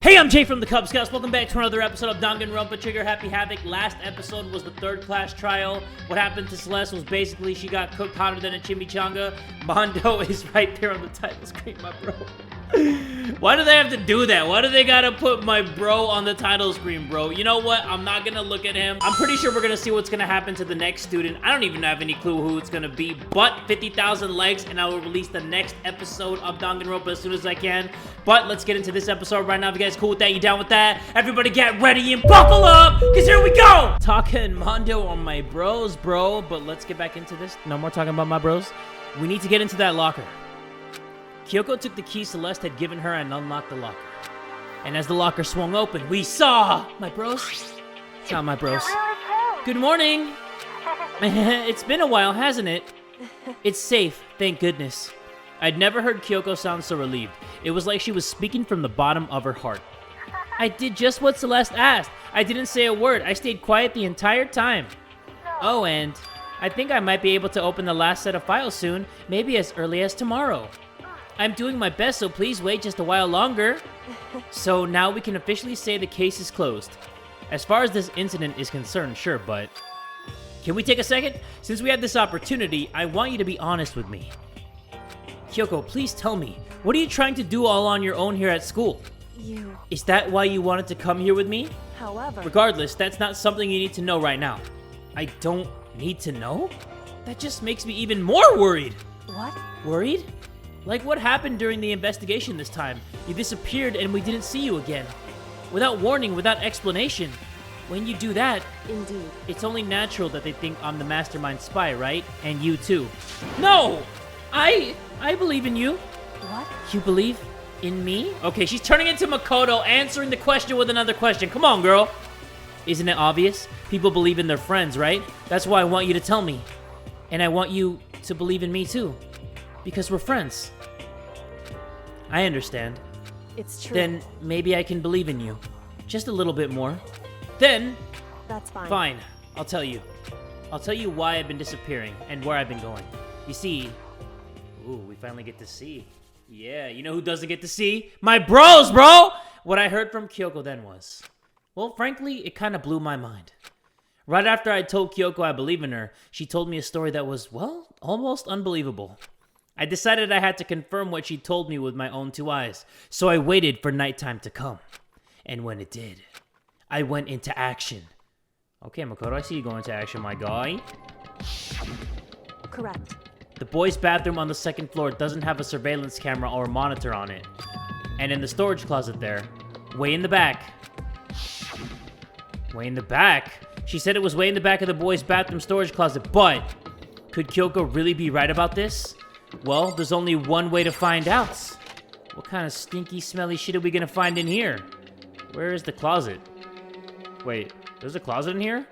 Hey, I'm Jay from the Kubz. Welcome back to another episode of Danganronpa Trigger Happy Havoc. Last episode was the third class trial. What happened to Celeste was basically she got cooked hotter than a chimichanga. Mondo is right there on the title screen, my bro. Why do they have to do that? Why do they gotta put my bro on the title screen, bro? You know what? I'm not gonna look at him. I'm pretty sure we're gonna see what's gonna happen to the next student. I don't even have any clue who it's gonna be, but 50,000 likes and I will release the next episode of Danganronpa as soon as I can. But let's get into this episode right now. If you guys cool with that, you down with that? Everybody get ready and buckle up, because here we go! Taka and Mondo are my bros, bro. But let's get back into this. No more talking about my bros. We need to get into that locker. Kyoko took the key Celeste had given her and unlocked the locker. And as the locker swung open, we saw my bros. It's not my bros. Good morning. It's been a while, hasn't it? It's safe, thank goodness. I'd never heard Kyoko sound so relieved. It was like she was speaking from the bottom of her heart. I did just what Celeste asked. I didn't say a word. I stayed quiet the entire time. Oh, and I think I might be able to open the last set of files soon, maybe as early as tomorrow. I'm doing my best, so please wait just a while longer. So now we can officially say the case is closed. As far as this incident is concerned, sure, but... Can we take a second? Since we have this opportunity, I want you to be honest with me. Kyoko, please tell me, what are you trying to do all on your own here at school? Is that why you wanted to come here with me? However... Regardless, that's not something you need to know right now. I don't need to know? That just makes me even more worried. What? Worried? Like what happened during the investigation this time? You disappeared and we didn't see you again. Without warning, without explanation. When you do that... Indeed. It's only natural that they think I'm the mastermind spy, right? And you too. No! I believe in you. What? You believe in me? Okay, she's turning into Makoto, answering the question with another question. Come on, girl. Isn't it obvious? People believe in their friends, right? That's why I want you to tell me. And I want you to believe in me too. Because we're friends. I understand. It's true. Then maybe I can believe in you. Just a little bit more. Then... That's fine. Fine. I'll tell you. I'll tell you why I've been disappearing and where I've been going. You see... Ooh, we finally get to see. Yeah, you know who doesn't get to see? My bros, bro! What I heard from Kyoko then was... Well, frankly, it kind of blew my mind. Right after I told Kyoko I believe in her, she told me a story that was, well, almost unbelievable. I decided I had to confirm what she told me with my own two eyes, so I waited for nighttime to come. And when it did, I went into action. Okay, Makoto, I see you going into action, my guy. Correct. The boys' bathroom on the second floor doesn't have a surveillance camera or monitor on it. And in the storage closet there, way in the back. Way in the back? She said it was way in the back of the boys' bathroom storage closet, but could Kyoko really be right about this? Well, there's only one way to find out. What kind of stinky, smelly shit are we gonna find in here? Where is the closet? Wait, there's a closet in here?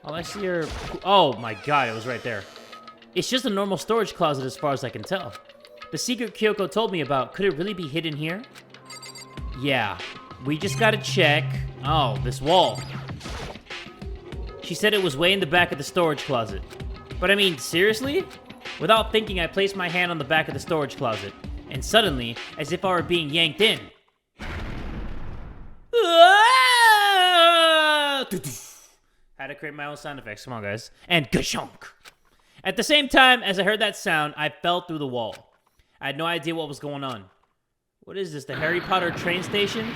All I see are... Oh my god, it was right there. It's just a normal storage closet as far as I can tell. The secret Kyoko told me about, could it really be hidden here? Yeah, we just gotta check... Oh, this wall. She said it was way in the back of the storage closet. But I mean, seriously? Without thinking, I placed my hand on the back of the storage closet. And suddenly, as if I were being yanked in... Had to create my own sound effects. Come on, guys. And gashonk. At the same time, as I heard that sound, I fell through the wall. I had no idea what was going on. What is this, the Harry Potter train station?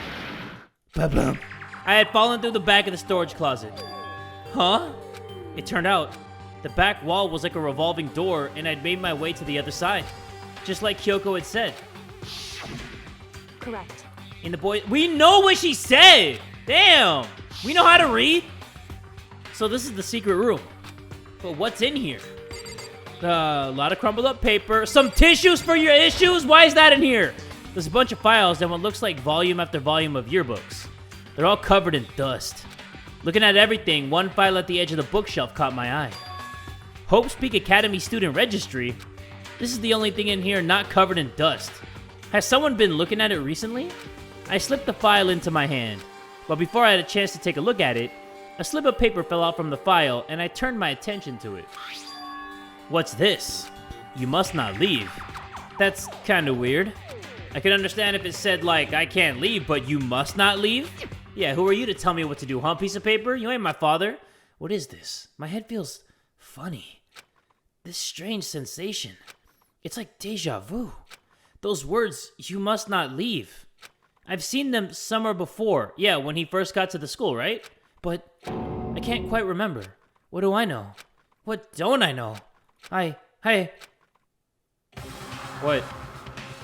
Ba-bum. I had fallen through the back of the storage closet. Huh? It turned out, the back wall was like a revolving door, and I'd made my way to the other side. Just like Kyoko had said. Correct. In the boy... We know what she said! Damn! We know how to read! So this is the secret room. But what's in here? A lot of crumbled up paper. Some tissues for your issues? Why is that in here? There's a bunch of files and what looks like volume after volume of yearbooks. They're all covered in dust. Looking at everything, one file at the edge of the bookshelf caught my eye. Hope Speak Academy Student Registry? This is the only thing in here not covered in dust. Has someone been looking at it recently? I slipped the file into my hand, but before I had a chance to take a look at it, a slip of paper fell out from the file and I turned my attention to it. What's this? You must not leave. That's kinda weird. I could understand if it said, like, I can't leave, but you must not leave? Yeah, who are you to tell me what to do, huh, piece of paper? You ain't my father. What is this? My head feels funny. This strange sensation. It's like deja vu. Those words, you must not leave. I've seen them somewhere before. Yeah, when he first got to the school, right? But I can't quite remember. What do I know? What don't I know? What?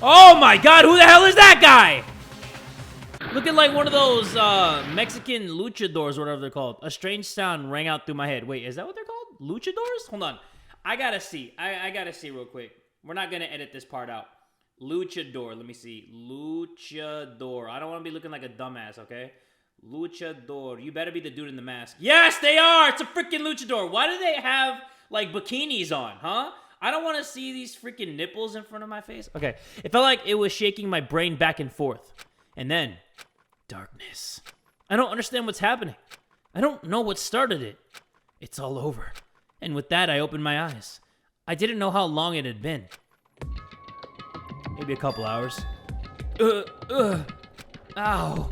Oh my god, who the hell is that guy? Looking like one of those Mexican luchadors or whatever they're called. A strange sound rang out through my head. Wait, is that what they're called? Luchadors? Hold on. I gotta see. I gotta see real quick. We're not gonna edit this part out. Luchador. Let me see. Luchador. I don't want to be looking like a dumbass, okay? Luchador. You better be the dude in the mask. Yes, they are! It's a freaking luchador. Why do they have, like, bikinis on, huh? I don't want to see these freaking nipples in front of my face. Okay. It felt like it was shaking my brain back and forth. And then, darkness. I don't understand what's happening. I don't know what started it. It's all over. And with that, I opened my eyes. I didn't know how long it had been. Maybe a couple hours. Ow.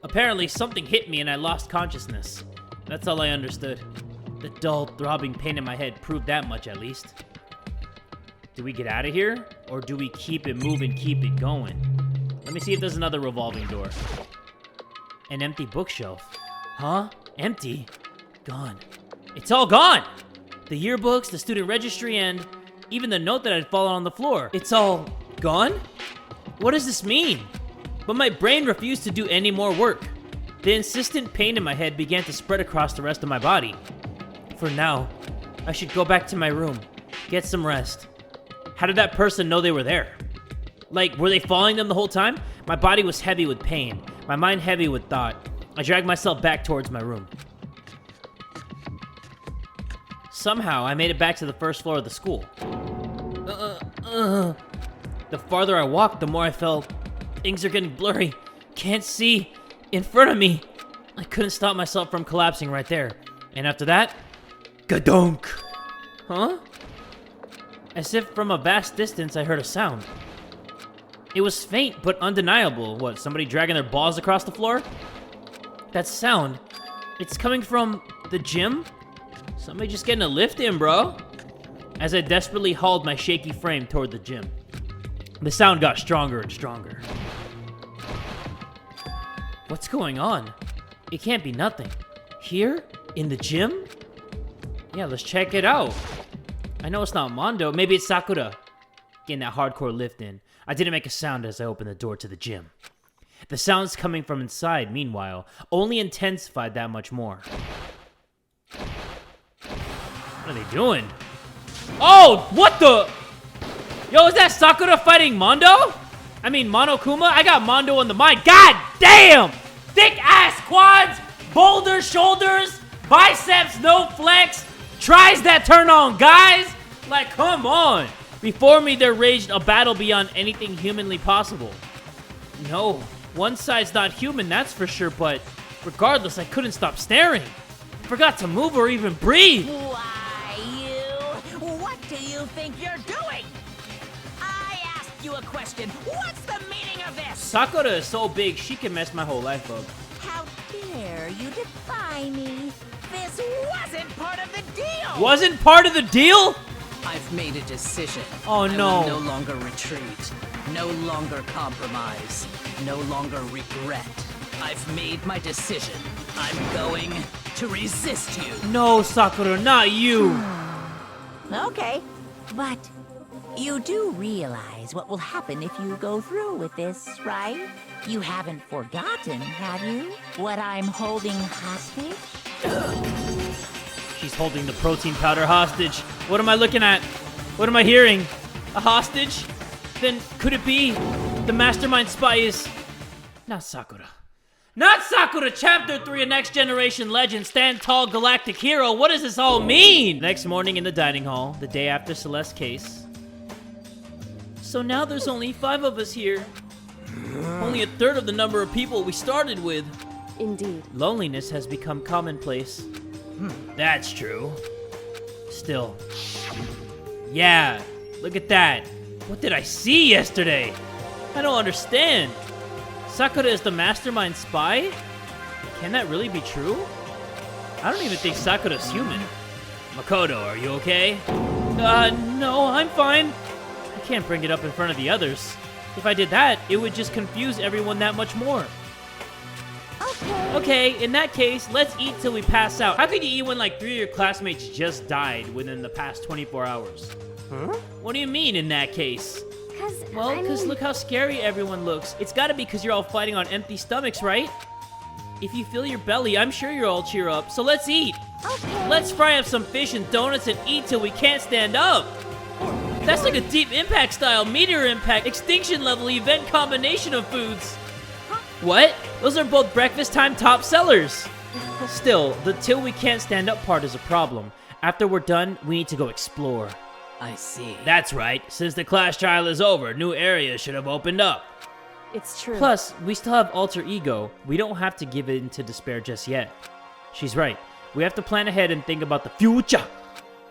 Apparently, something hit me and I lost consciousness. That's all I understood. The dull, throbbing pain in my head proved that much, at least. Do we get out of here? Or do we keep it moving, keep it going? Let me see if there's another revolving door. An empty bookshelf. Huh? Empty? Gone. It's all gone! The yearbooks, the student registry, and even the note that had fallen on the floor. It's all gone? What does this mean? But my brain refused to do any more work. The insistent pain in my head began to spread across the rest of my body. For now, I should go back to my room, get some rest. How did that person know they were there? Like, were they following them the whole time? My body was heavy with pain, my mind heavy with thought. I dragged myself back towards my room. Somehow, I made it back to the first floor of the school. The farther I walked, the more I felt things are getting blurry. Can't see in front of me. I couldn't stop myself from collapsing right there. And after that, gadunk. Huh? As if from a vast distance, I heard a sound. It was faint, but undeniable. What, somebody dragging their balls across the floor? That sound, it's coming from the gym? Somebody just getting a lift in, bro. As I desperately hauled my shaky frame toward the gym. The sound got stronger and stronger. What's going on? It can't be nothing. Here? In the gym? Yeah, let's check it out. I know it's not Mondo. Maybe it's Sakura. Getting that hardcore lift in. I didn't make a sound as I opened the door to the gym. The sounds coming from inside, meanwhile, only intensified that much more. What are they doing? Oh, what the? Yo, is that Sakura fighting Mondo? I mean, Monokuma? I got Mondo on the mind. God damn! Thick ass quads, boulder shoulders, biceps, no flex, tries that turn on, guys. Like, come on. Before me, there raged a battle beyond anything humanly possible. No, one side's not human, that's for sure, but regardless, I couldn't stop staring. Forgot to move or even breathe. Why, you? What do you think you're doing? I asked you a question. What's the meaning of this? Sakura is so big, she can mess my whole life up. How dare you defy me? This wasn't part of the deal! Wasn't part of the deal? I've made a decision. Oh, no. I will no longer retreat. No longer compromise. No longer regret. I've made my decision. I'm going to resist you. No, Sakura, not you. Okay, but you do realize what will happen if you go through with this, right? You haven't forgotten, have you? What I'm holding hostage? She's holding the protein powder hostage. What am I looking at? What am I hearing? A hostage? Then could it be the mastermind spy is not Sakura? Not Sakura! Chapter 3 of Next Generation Legend, Stand Tall Galactic Hero. What does this all mean? Next morning in the dining hall, the day after Celeste's case. So now there's only 5 of us here. Only a third of the number of people we started with. Indeed. Loneliness has become commonplace. That's true. Still. Yeah, look at that. What did I see yesterday? I don't understand. Sakura is the mastermind spy? Can that really be true? I don't even think Sakura's human. Makoto, are you okay? No, I'm fine. I can't bring it up in front of the others. If I did that, it would just confuse everyone that much more. Okay, in that case, let's eat till we pass out. How could you eat when like 3 of your classmates just died within the past 24 hours? Huh? What do you mean in that case? Well, I because mean- look how scary everyone looks. It's gotta be because you're all fighting on empty stomachs, right? If you fill your belly, I'm sure you'll all cheer up. So let's eat. Okay. Let's fry up some fish and donuts and eat till we can't stand up. That's like a deep impact style, meteor impact, extinction level event combination of foods. What? Those are both breakfast time top sellers. Still, the till we can't stand up part is a problem. After we're done, we need to go explore. I see. That's right. Since the class trial is over, new areas should have opened up. It's true. Plus, we still have alter ego. We don't have to give in to despair just yet. She's right. We have to plan ahead and think about the future.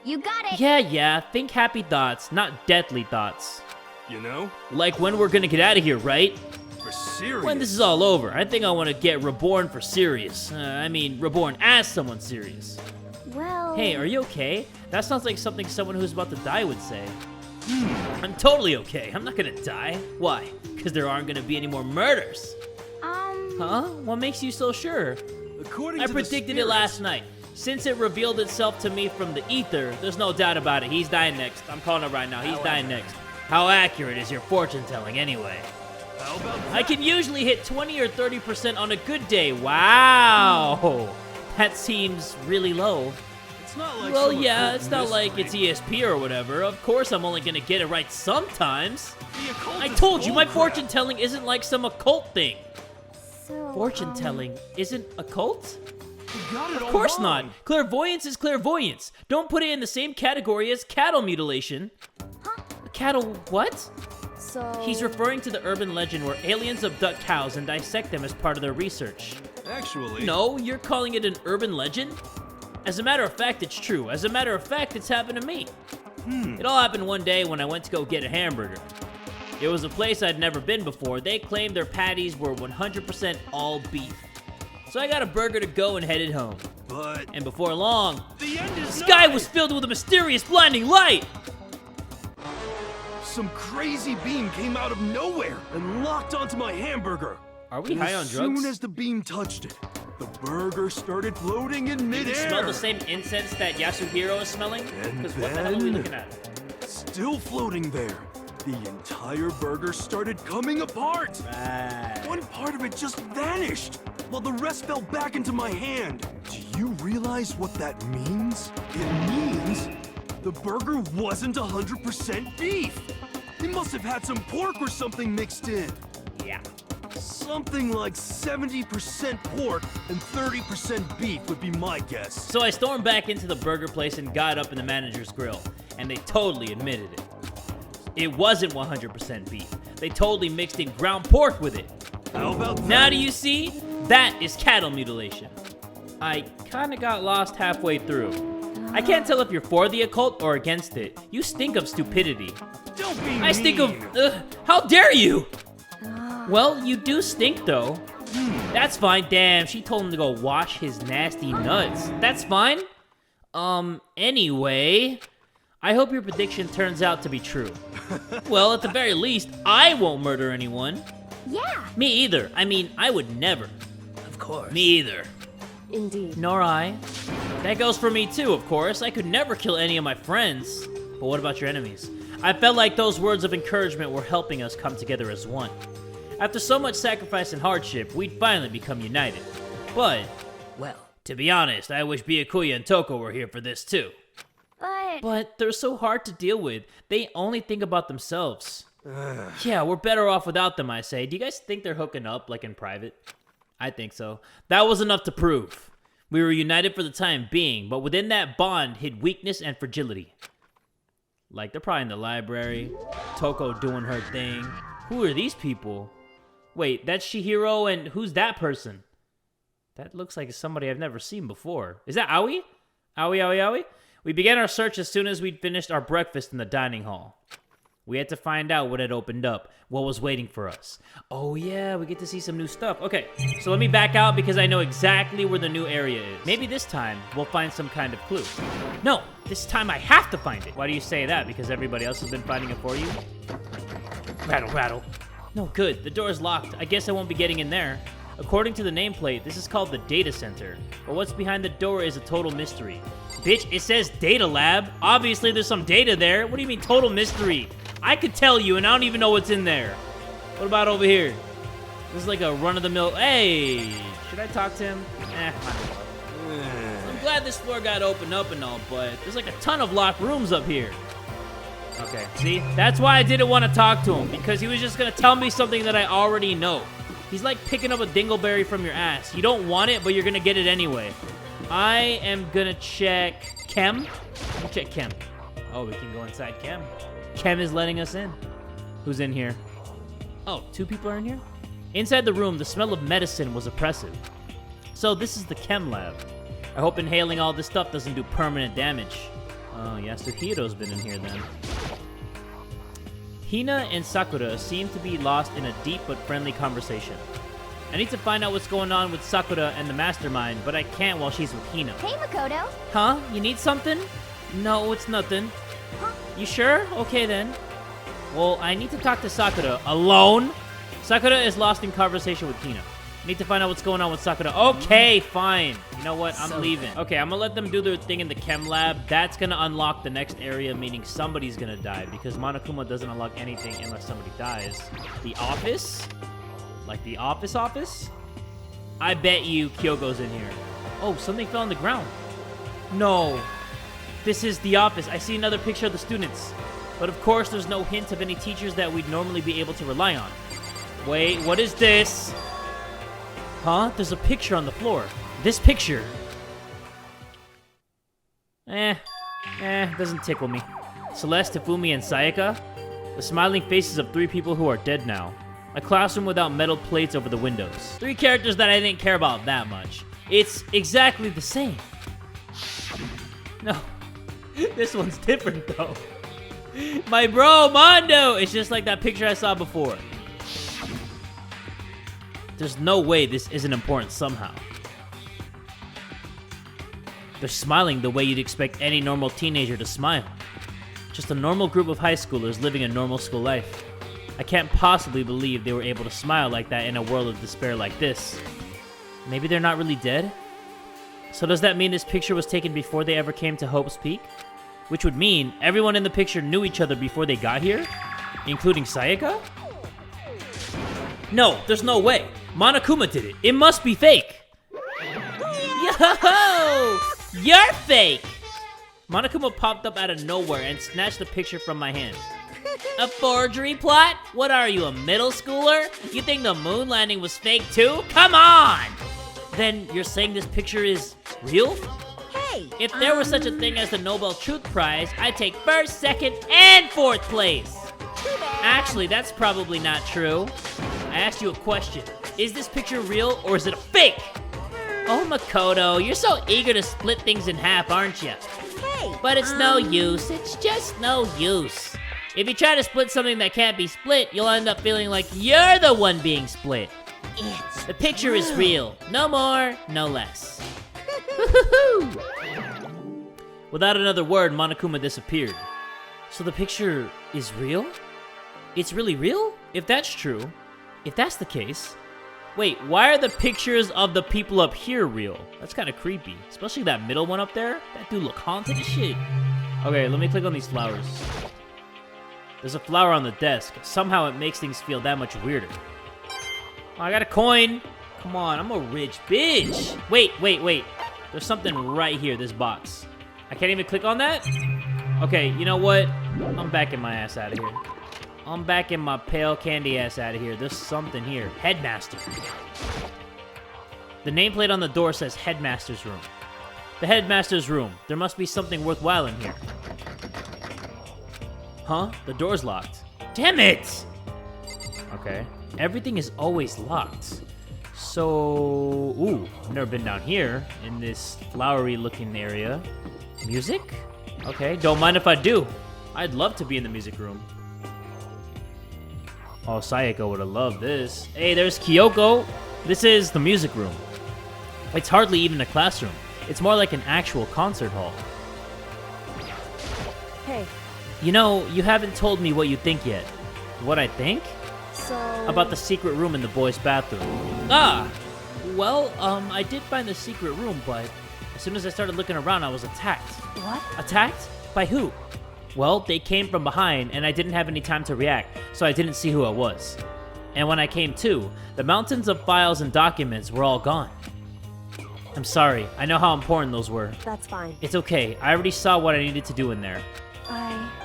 You got it. Yeah. Think happy thoughts, not deathly thoughts. You know? Like when we're gonna get out of here, right? For serious. When this is all over. I think I want to get reborn for serious. Reborn as someone serious. Well. Hey, are you okay? That sounds like something someone who's about to die would say. I'm totally okay. I'm not gonna die. Why? Because there aren't gonna be any more murders. Huh? What makes you so sure? According I to the predicted it last night. Since it revealed itself to me from the ether, there's no doubt about it. He's dying next. I'm calling it right now. He's dying next. How accurate is your fortune telling anyway? How about I can usually hit 20 or 30% on a good day. Wow. That seems really low. It's not like Well, some yeah, occult it's not like it's mystery. ESP or whatever. Of course I'm only gonna get it right sometimes. The occult I is told you, my bullcrap. fortune telling isn't like some occult thing. So. Fortune telling isn't occult? You got it Of all course wrong. not. Clairvoyance is clairvoyance. Don't put it in the same category as cattle mutilation. Cattle what? So. He's referring to the urban legend where aliens abduct cows and dissect them as part of their research. Actually. No, you're calling it an urban legend? As a matter of fact, it's true. As a matter of fact, it's happened to me. It all happened one day when I went to go get a hamburger. It was a place I'd never been before. They claimed their patties were 100% all beef. So I got a burger to go and headed home. But And before long, the end the is sky nigh. was filled with a mysterious blinding light. Some crazy beam came out of nowhere and locked onto my hamburger. Are we And high on as drugs? soon as the beam touched it, the burger started floating in Did midair. you smell the same incense that Yasuhiro is smelling? And Because what the hell are we then- looking at? Still floating there, the entire burger started coming apart. Right. One part of it just vanished, while the rest fell back into my hand. Do you realize what that means? It means the burger wasn't 100% beef. It must have had some pork or something mixed in. Yeah. Something like 70% pork and 30% beef would be my guess. So I stormed back into the burger place and got up in the manager's grill, and they totally admitted it. It wasn't 100% beef. They totally mixed in ground pork with it. How about that? Now do you see? That is cattle mutilation. I kinda got lost halfway through. I can't tell if you're for the occult or against it. You stink of stupidity. Don't be I stink mean. of... how dare you? Well, you do stink though. That's fine. Damn, she told him to go wash his nasty nuts. That's fine. Anyway, I hope your prediction turns out to be true. Well, at the very least, I won't murder anyone. Yeah. Me either. I mean, I would never. Of course. Me either. Indeed. Nor I. That goes for me too, of course. I could never kill any of my friends. But what about your enemies? I felt like those words of encouragement were helping us come together as one. After so much sacrifice and hardship, we'd finally become united. But, Well, to be honest, I wish Byakuya and Toko were here for this too. But they're so hard to deal with. They only think about themselves. Yeah, we're better off without them, I say. Do you guys think they're hooking up, like in private? I think so. That was enough to prove. We were united for the time being, but within that bond hid weakness and fragility. Like, they're probably in the library. Toko doing her thing. Who are these people? Wait, that's Chihiro, and who's that person? That looks like somebody I've never seen before. Is that Aoi? Aoi? We began our search as soon as we'd finished our breakfast in the dining hall. We had to find out what had opened up, what was waiting for us. Oh yeah, we get to see some new stuff. Okay, so let me back out because I know exactly where the new area is. Maybe this time we'll find some kind of clue. No, this time I have to find it. Why do you say that? Because everybody else has been finding it for you? Rattle, rattle. No, good. The door is locked. I guess I won't be getting in there. According to the nameplate, this is called the data center. But what's behind the door is a total mystery. Bitch, it says data lab. Obviously, there's some data there. What do you mean total mystery? I could tell you, and I don't even know what's in there. What about over here? This is like a run-of-the-mill... Hey! Should I talk to him? Might as well. I'm glad this floor got opened up and all, but there's like a ton of locked rooms up here. Okay, see? That's why I didn't want to talk to him, because he was just going to tell me something that I already know. He's like picking up a dingleberry from your ass. You don't want it, but you're going to get it anyway. I am going to check Chem. Let me check Chem. Oh, we can go inside Chem. Chem is letting us in. Who's in here? Oh, 2 people are in here? Inside the room, the smell of medicine was oppressive. So this is the Chem lab. I hope inhaling all this stuff doesn't do permanent damage. Oh, Yasuhiro's been in here then. Hina and Sakura seem to be lost in a deep but friendly conversation. I need to find out what's going on with Sakura and the mastermind, but I can't while she's with Hina. Hey, Makoto. Huh? You need something? No, it's nothing. Huh? You sure? Okay then. Well, I need to talk to Sakura. Alone? Sakura is lost in conversation with Hina. I need to find out what's going on with Sakura. Okay, fine. You know what? I'm leaving. Okay, I'm gonna let them do their thing in the chem lab. That's gonna unlock the next area, meaning somebody's gonna die, because Monokuma doesn't unlock anything unless somebody dies. The office? Like the office? I bet you Kyoko's in here. Oh, something fell on the ground. No. This is the office. I see another picture of the students. But of course, there's no hint of any teachers that we'd normally be able to rely on. Wait, what is this? Huh? There's a picture on the floor. This picture. Doesn't tickle me. Celeste, Tafumi, and Sayaka? The smiling faces of 3 people who are dead now. A classroom without metal plates over the windows. 3 characters that I didn't care about that much. It's exactly the same. No. This one's different, though. My bro, Mondo! It's just like that picture I saw before. There's no way this isn't important somehow. They're smiling the way you'd expect any normal teenager to smile. Just a normal group of high schoolers living a normal school life. I can't possibly believe they were able to smile like that in a world of despair like this. Maybe they're not really dead? So does that mean this picture was taken before they ever came to Hope's Peak? Which would mean everyone in the picture knew each other before they got here? Including Sayaka? No, there's no way. Monokuma did it. It must be fake. Yo! You're fake! Monokuma popped up out of nowhere and snatched the picture from my hand. A forgery plot? What are you, a middle schooler? You think the moon landing was fake too? Come on! Then you're saying this picture is real? Hey! If there was such a thing as the Nobel Truth Prize, I'd take 1st, 2nd, and 4th place. Actually, that's probably not true. I asked you a question. Is this picture real or is it a fake? Oh, Makoto, you're so eager to split things in half, aren't you? Hey! But it's no use. It's just no use. If you try to split something that can't be split, you'll end up feeling like you're the one being split. The picture is real. No more, no less. Without another word, Monokuma disappeared. So the picture is real? It's really real? If that's true, if that's the case, wait, why are the pictures of the people up here real? That's kind of creepy, especially that middle one up there. That dude look haunted as shit. Okay, let me click on these flowers. There's a flower on the desk. Somehow it makes things feel that much weirder. Oh, I got a coin. Come on, I'm a rich bitch. Wait. There's something right here, this box. I can't even click on that? Okay, you know what? I'm backing my ass out of here. I'm backing my pale candy ass out of here. There's something here. Headmaster. The nameplate on the door says Headmaster's room. The Headmaster's room. There must be something worthwhile in here. Huh? The door's locked. Damn it! Okay. Everything is always locked. So... Ooh, I've never been down here in this flowery looking area. Music? Okay, don't mind if I do. I'd love to be in the music room. Oh, Sayako would have loved this. Hey, there's Kyoko. This is the music room. It's hardly even a classroom. It's more like an actual concert hall. Hey, You know, you haven't told me what you think yet. What I think? so... About the secret room in the boys' bathroom. Ah! Well, I did find the secret room, but as soon as I started looking around, I was attacked. What? Attacked? By who? Well, they came from behind, and I didn't have any time to react, so I didn't see who it was. And when I came to, the mountains of files and documents were all gone. I'm sorry, I know how important those were. That's fine. It's okay, I already saw what I needed to do in there.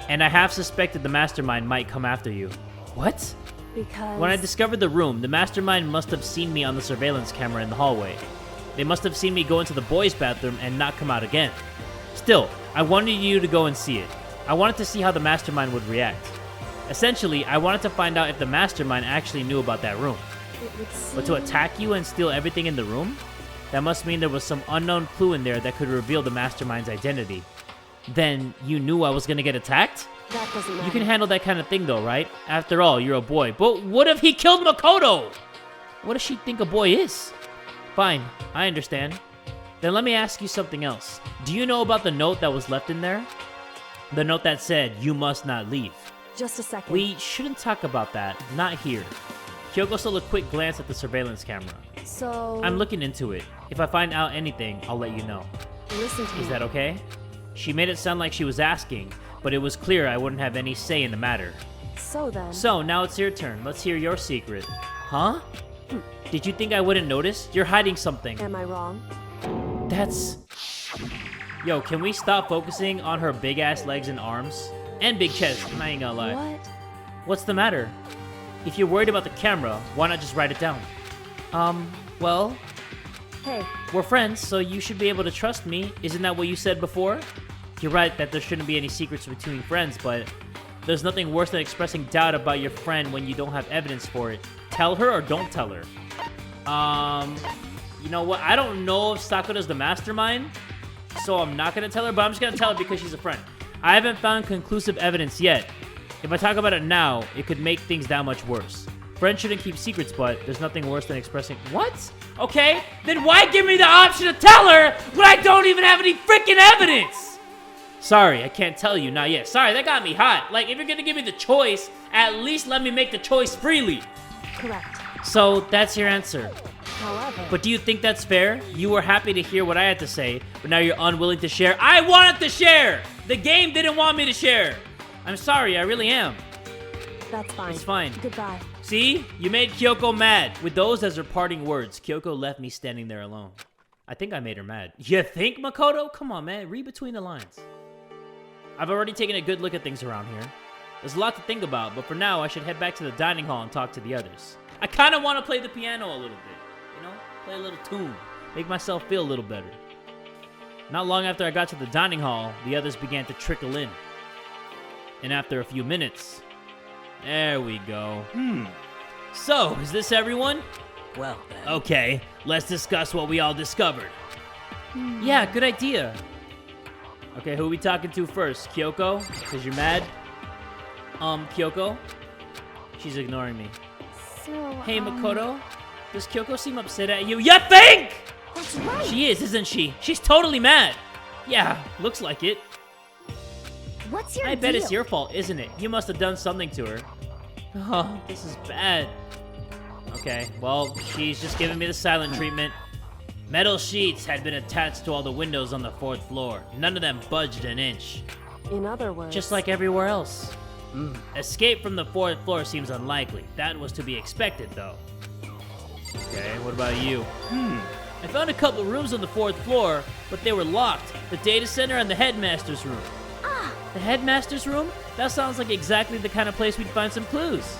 And I half suspected the mastermind might come after you. What? Because... When I discovered the room, the mastermind must have seen me on the surveillance camera in the hallway. They must have seen me go into the boys' bathroom and not come out again. Still, I wanted you to go and see it. I wanted to see how the mastermind would react. Essentially, I wanted to find out if the mastermind actually knew about that room. It would seem... But to attack you and steal everything in the room? That must mean there was some unknown clue in there that could reveal the mastermind's identity. Then, you knew I was gonna get attacked? That doesn't matter. You can handle that kind of thing though, right? After all, you're a boy. But what if he killed Makoto? What does she think a boy is? Fine, I understand. Then let me ask you something else. Do you know about the note that was left in there? The note that said, you must not leave. Just a second. We shouldn't talk about that. Not here. Kyoko stole a quick glance at the surveillance camera. So... I'm looking into it. If I find out anything, I'll let you know. Listen to me. Is that okay? She made it sound like she was asking, but it was clear I wouldn't have any say in the matter. So then... So, now it's your turn. Let's hear your secret. Huh? Did you think I wouldn't notice? You're hiding something. Am I wrong? That's... Yo, can we stop focusing on her big-ass legs and arms? And big chest, I ain't gonna lie. What? What's the matter? If you're worried about the camera, why not just write it down? Well, Hey, we're friends, so you should be able to trust me. Isn't that what you said before? You're right that there shouldn't be any secrets between friends, but there's nothing worse than expressing doubt about your friend when you don't have evidence for it. Tell her or don't tell her. You know what? I don't know if Sakura's the mastermind, so I'm not gonna tell her, but I'm just gonna tell her because she's a friend. I haven't found conclusive evidence yet. If I talk about it now, it could make things that much worse. Friends shouldn't keep secrets, but there's nothing worse than expressing... What? Okay, then why give me the option to tell her when I don't even have any freaking evidence? Sorry, I can't tell you, not yet. Sorry, that got me hot. Like, if you're gonna give me the choice, at least let me make the choice freely. correct. So, that's your answer. However... But do you think that's fair? You were happy to hear what I had to say, but now you're unwilling to share. I wanted to share! The game didn't want me to share. I'm sorry, I really am. That's fine. It's fine. Goodbye. See? You made Kyoko mad. With those as her parting words, Kyoko left me standing there alone. I think I made her mad. You think, Makoto? Come on, man. Read between the lines. I've already taken a good look at things around here. There's a lot to think about, but for now, I should head back to the dining hall and talk to the others. I kind of want to play the piano a little bit. You know? Play a little tune. Make myself feel a little better. Not long after I got to the dining hall, the others began to trickle in. And after a few minutes... There we go. So, is this everyone? Well then. Okay, let's discuss what we all discovered. Yeah, good idea. Okay, who are we talking to first? Kyoko? Because you're mad? Kyoko? She's ignoring me. So, Hey, Makoto? Does Kyoko seem upset at you? You think? That's right. She is, isn't she? She's totally mad. Yeah, looks like it. What's your I bet deal? it's your fault, isn't it? You must have done something to her. Oh, this is bad. Okay, well, she's just giving me the silent treatment. Metal sheets had been attached to all the windows on the 4th floor. None of them budged an inch. In other words... Just like everywhere else. Escape from the 4th floor seems unlikely. That was to be expected, though. Okay, what about you? I found a couple rooms on the 4th floor, but they were locked. The data center and the headmaster's room. The headmaster's room? That sounds like exactly the kind of place we'd find some clues.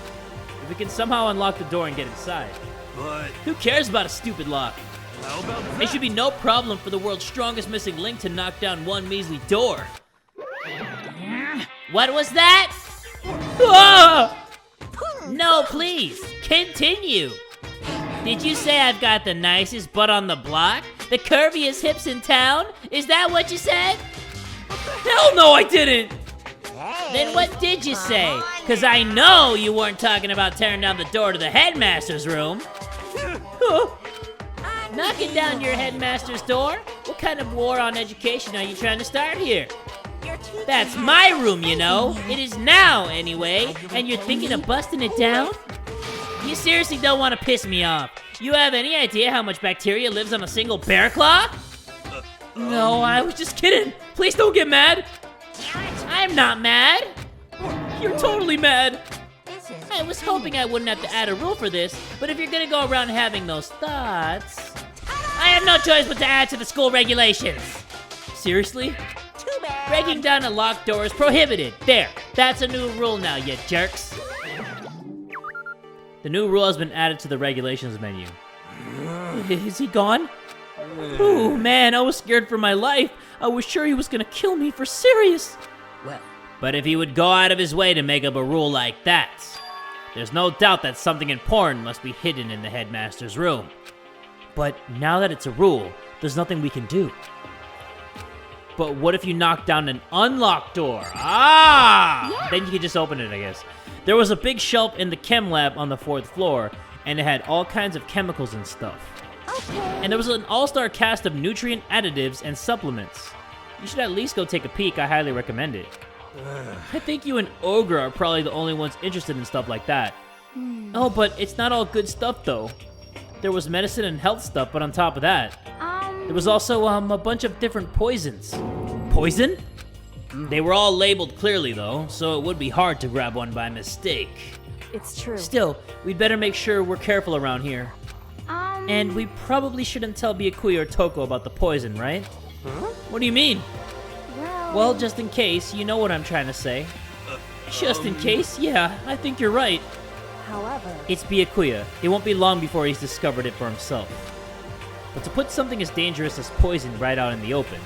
If we can somehow unlock the door and get inside. But Who cares about a stupid lock? how about It that? should be no problem for the world's strongest missing link to knock down one measly door. What was that? Ah! No, please, continue. Did you say I've got the nicest butt on the block? The curviest hips in town? Is that what you said? Hell no, I didn't! Then what did you say? Because I know you weren't talking about tearing down the door to the headmaster's room. Knocking down your headmaster's door? What kind of war on education are you trying to start here? That's my room, you know. It is now, anyway. And you're thinking of busting it down? You seriously don't want to piss me off. You have any idea how much bacteria lives on a single bear claw? No, I was just kidding. Please don't get mad. I'm not mad. You're totally mad. I was hoping I wouldn't have to add a rule for this, but if you're gonna go around having those thoughts, I have no choice but to add to the school regulations. Seriously? Too bad. Breaking down a locked door is prohibited. There, that's a new rule now, you jerks. The new rule has been added to the regulations menu. Is he gone? Ooh, man, I was scared for my life. I was sure he was gonna kill me for serious. Well, But if he would go out of his way to make up a rule like that, there's no doubt that something important must be hidden in the headmaster's room. But now that it's a rule, there's nothing we can do. But what if you knock down an unlocked door? Then you can just open it, I guess. There was a big shelf in the chem lab on the 4th floor, and it had all kinds of chemicals and stuff. Okay. And there was an all-star cast of nutrient additives and supplements. You should at least go take a peek. I highly recommend it. I think you and Ogre are probably the only ones interested in stuff like that. Oh, but it's not all good stuff, though. There was medicine and health stuff, but on top of that, there was also a bunch of different poisons. Poison? They were all labeled clearly, though, so it would be hard to grab one by mistake. It's true. Still, we'd better make sure we're careful around here. And we probably shouldn't tell Byakuya or Toko about the poison, right? What do you mean? Well, just in case, you know what I'm trying to say. Just in case? Yeah, I think you're right. However, It's Byakuya. It won't be long before he's discovered it for himself. But to put something as dangerous as poison right out in the open,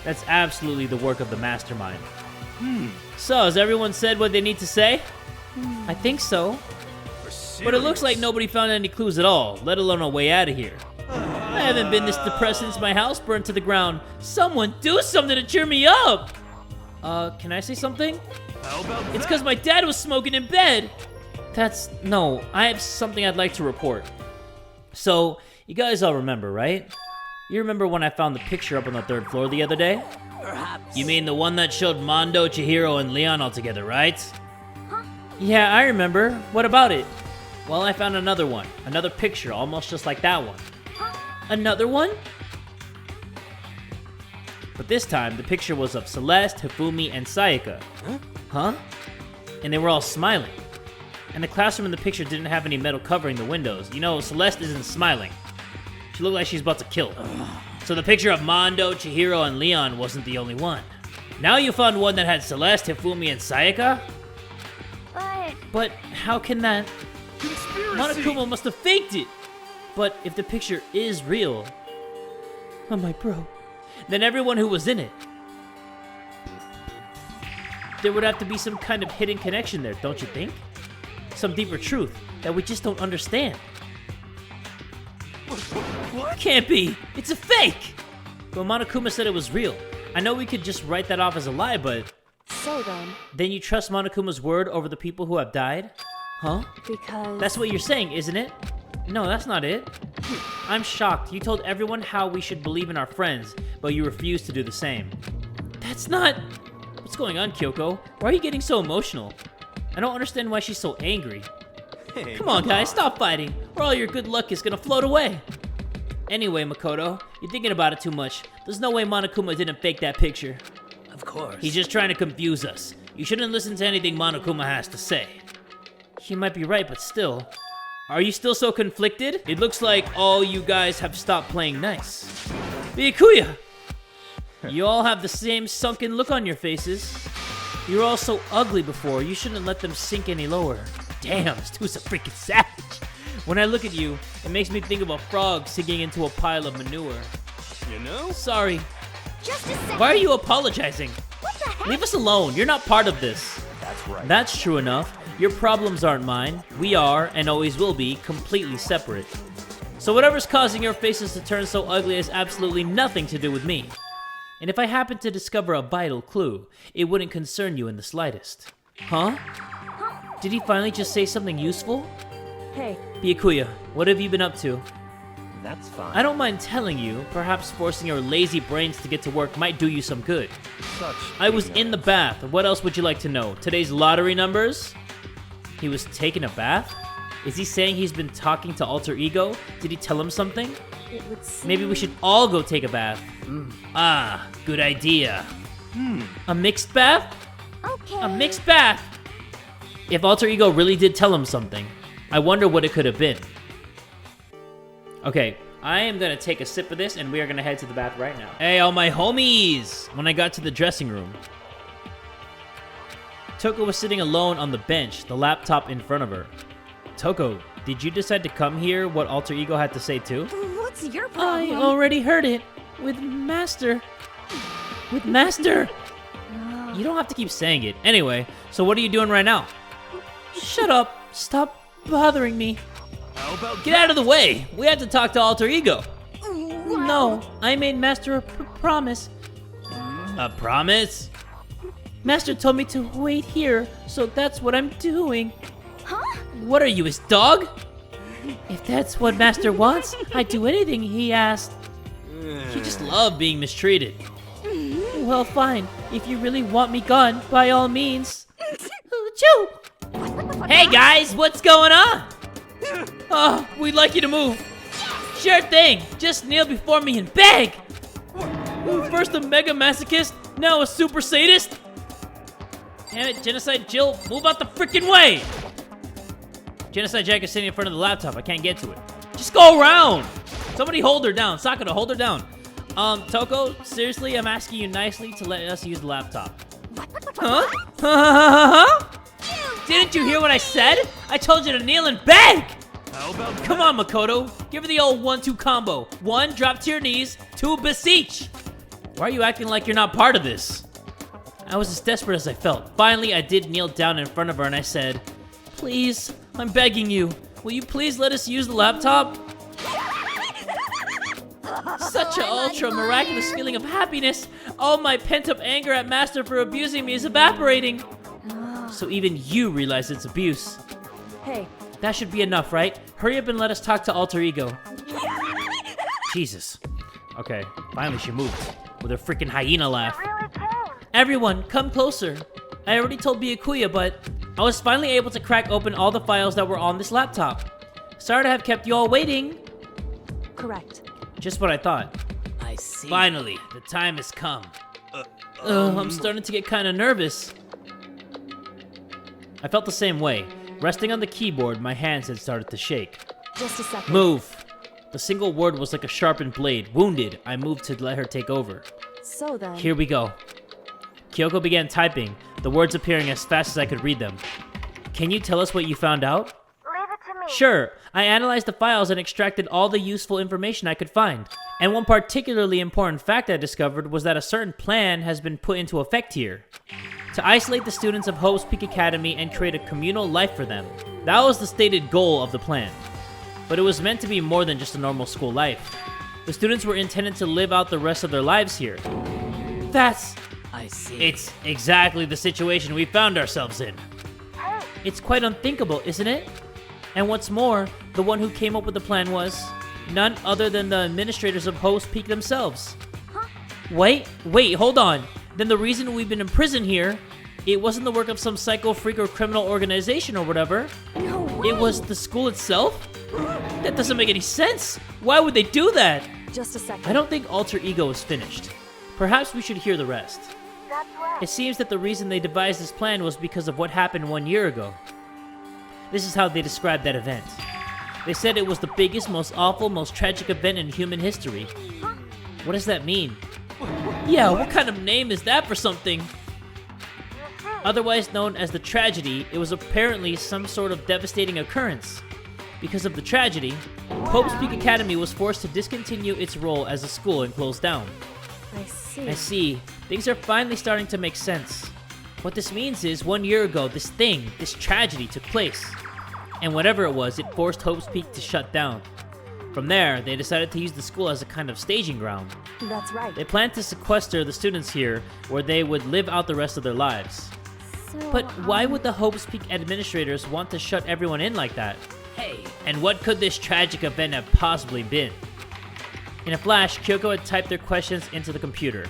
that's absolutely the work of the mastermind. So, has everyone said what they need to say? I think so. But it looks like nobody found any clues at all, let alone a way out of here. I haven't been this depressed since my house burned to the ground. Someone do something to cheer me up! Can I say something? How about It's because my dad was smoking in bed! No, I have something I'd like to report. So, you guys all remember, right? You remember when I found the picture up on the 3rd floor the other day? perhaps. You mean the one that showed Mondo, Chihiro, and Leon all together, right? Yeah, I remember. What about it? Well, I found another one. Another picture, almost just like that one. Another one? But this time, the picture was of Celeste, Hifumi, and Sayaka. Huh? And they were all smiling. And the classroom in the picture didn't have any metal covering the windows. You know, Celeste isn't smiling. She looked like she's about to kill. So the picture of Mondo, Chihiro, and Leon wasn't the only one. Now you found one that had Celeste, Hifumi, and Sayaka? But how can that... Monokuma must have faked it! But if the picture is real... Oh my bro. Then everyone who was in it... There would have to be some kind of hidden connection there, don't you think? Some deeper truth that we just don't understand. What? Can't be! It's a fake! Well, Monokuma said it was real. I know we could just write that off as a lie, but... so Then you trust Monokuma's word over the people who have died? Huh? because... That's what you're saying, isn't it? No, that's not it. I'm shocked. You told everyone how we should believe in our friends, but you refused to do the same. That's not... What's going on, Kyoko? Why are you getting so emotional? I don't understand why she's so angry. Come on, guys, stop fighting, or all your good luck is gonna float away. Anyway, Makoto, you're thinking about it too much. There's no way Monokuma didn't fake that picture. Of course. He's just trying to confuse us. You shouldn't listen to anything Monokuma has to say. He might be right, but still. Are you still so conflicted? It looks like all you guys have stopped playing nice. Byakuya! You all have the same sunken look on your faces. You were all so ugly before, you shouldn't let them sink any lower. Damn, this dude's a freaking savage. When I look at you, it makes me think of a frog sinking into a pile of manure. You know? Sorry. Just a second. Why are you apologizing? What the heck? Leave us alone. You're not part of this. That's right. That's true enough. Your problems aren't mine. We are, and always will be, completely separate. So whatever's causing your faces to turn so ugly has absolutely nothing to do with me. And if I happen to discover a vital clue, it wouldn't concern you in the slightest. Huh? Did he finally just say something useful? Hey, Byakuya, what have you been up to? That's fine. I don't mind telling you, perhaps forcing your lazy brains to get to work might do you some good. Such I was in the bath. What else would you like to know? Today's lottery numbers? He was taking a bath? Is he saying he's been talking to Alter Ego? Did he tell him something? it would seem... Maybe we should all go take a bath. Ah, good idea. A mixed bath? Okay. A mixed bath! If Alter Ego really did tell him something, I wonder what it could have been. Okay, I am gonna take a sip of this and we are gonna head to the bath right now. Hey, all my homies! When I got to the dressing room, Toko was sitting alone on the bench, the laptop in front of her. Toko, did you decide to come here? What Alter Ego had to say too? What's your I problem? already heard it. With Master. With Master! You don't have to keep saying it. Anyway, so what are you doing right now? Shut up. Stop bothering me. How about Get out of the way! We have to talk to Alter Ego! No, I made Master a promise. A promise? Master told me to wait here, so that's what I'm doing. Huh? What are you, his dog? If that's what Master wants, I'd do anything he asked. He just loved being mistreated. Well, fine. If you really want me gone, by all means. Choo! Hey guys, what's going on? Oh, we'd like you to move. Sure thing. Just kneel before me and beg. First a mega masochist, now a super sadist. Damn it, Genocide Jill, move out the freaking way. Genocide Jack is sitting in front of the laptop. I can't get to it. Just go around. Somebody hold her down. Sakura, hold her down. Toko, seriously, I'm asking you nicely to let us use the laptop. Huh? Didn't you hear what I said? I told you to kneel and beg! How about Come on, Makoto. Give her the old 1-2 combo. 1, drop to your knees. 2, beseech. Why are you acting like you're not part of this? I was as desperate as I felt. Finally, I did kneel down in front of her and I said, please, I'm begging you. Will you please let us use the laptop? Such an ultra miraculous feeling of happiness. All my pent-up anger at Master for abusing me is evaporating. So even you realize it's abuse. Hey, That should be enough, right? Hurry up and let us talk to Alter Ego. Jesus. Okay, finally she moved. With her freaking hyena laugh. Everyone, come closer. I already told Byakuya, but I was finally able to crack open all the files that were on this laptop. Sorry to have kept you all waiting. correct. Just what I thought. I see. Finally, the time has come. I'm starting to get kind of nervous. I felt the same way. Resting on the keyboard, my hands had started to shake. Just a second. Move. The single word was like a sharpened blade. Wounded, I moved to let her take over. So then... Here we go. Kyoko began typing, the words appearing as fast as I could read them. Can you tell us what you found out? Leave it to me. Sure. I analyzed the files and extracted all the useful information I could find. And one particularly important fact I discovered was that a certain plan has been put into effect here. To isolate the students of Hope's Peak Academy and create a communal life for them. That was the stated goal of the plan. But it was meant to be more than just a normal school life. The students were intended to live out the rest of their lives here. I see. It's exactly the situation we found ourselves in. It's quite unthinkable, isn't it? And what's more, the one who came up with the plan was none other than the administrators of Hope's Peak themselves. Wait, hold on. Then the reason we've been in prison here, it wasn't the work of some psycho freak or criminal organization or whatever. No way. It was the school itself? That doesn't make any sense. Why would they do that? Just a second. I don't think Alter Ego is finished. Perhaps we should hear the rest. That's right. It seems that the reason they devised this plan was because of what happened 1 year ago. This is how they described that event. They said it was the biggest, most awful, most tragic event in human history. What does that mean? Yeah, what kind of name is that for something? Otherwise known as the tragedy, it was apparently some sort of devastating occurrence. Because of the tragedy, Hope's Peak Academy was forced to discontinue its role as a school and close down. I see. I see. Things are finally starting to make sense. What this means is 1 year ago, this tragedy took place. And whatever it was, it forced Hope's Peak to shut down. From there, they decided to use the school as a kind of staging ground. That's right. They planned to sequester the students here, where they would live out the rest of their lives. But why would the Hope's Peak administrators want to shut everyone in like that? Hey, And what could this tragic event have possibly been? In a flash, Kyoko had typed their questions into the computer.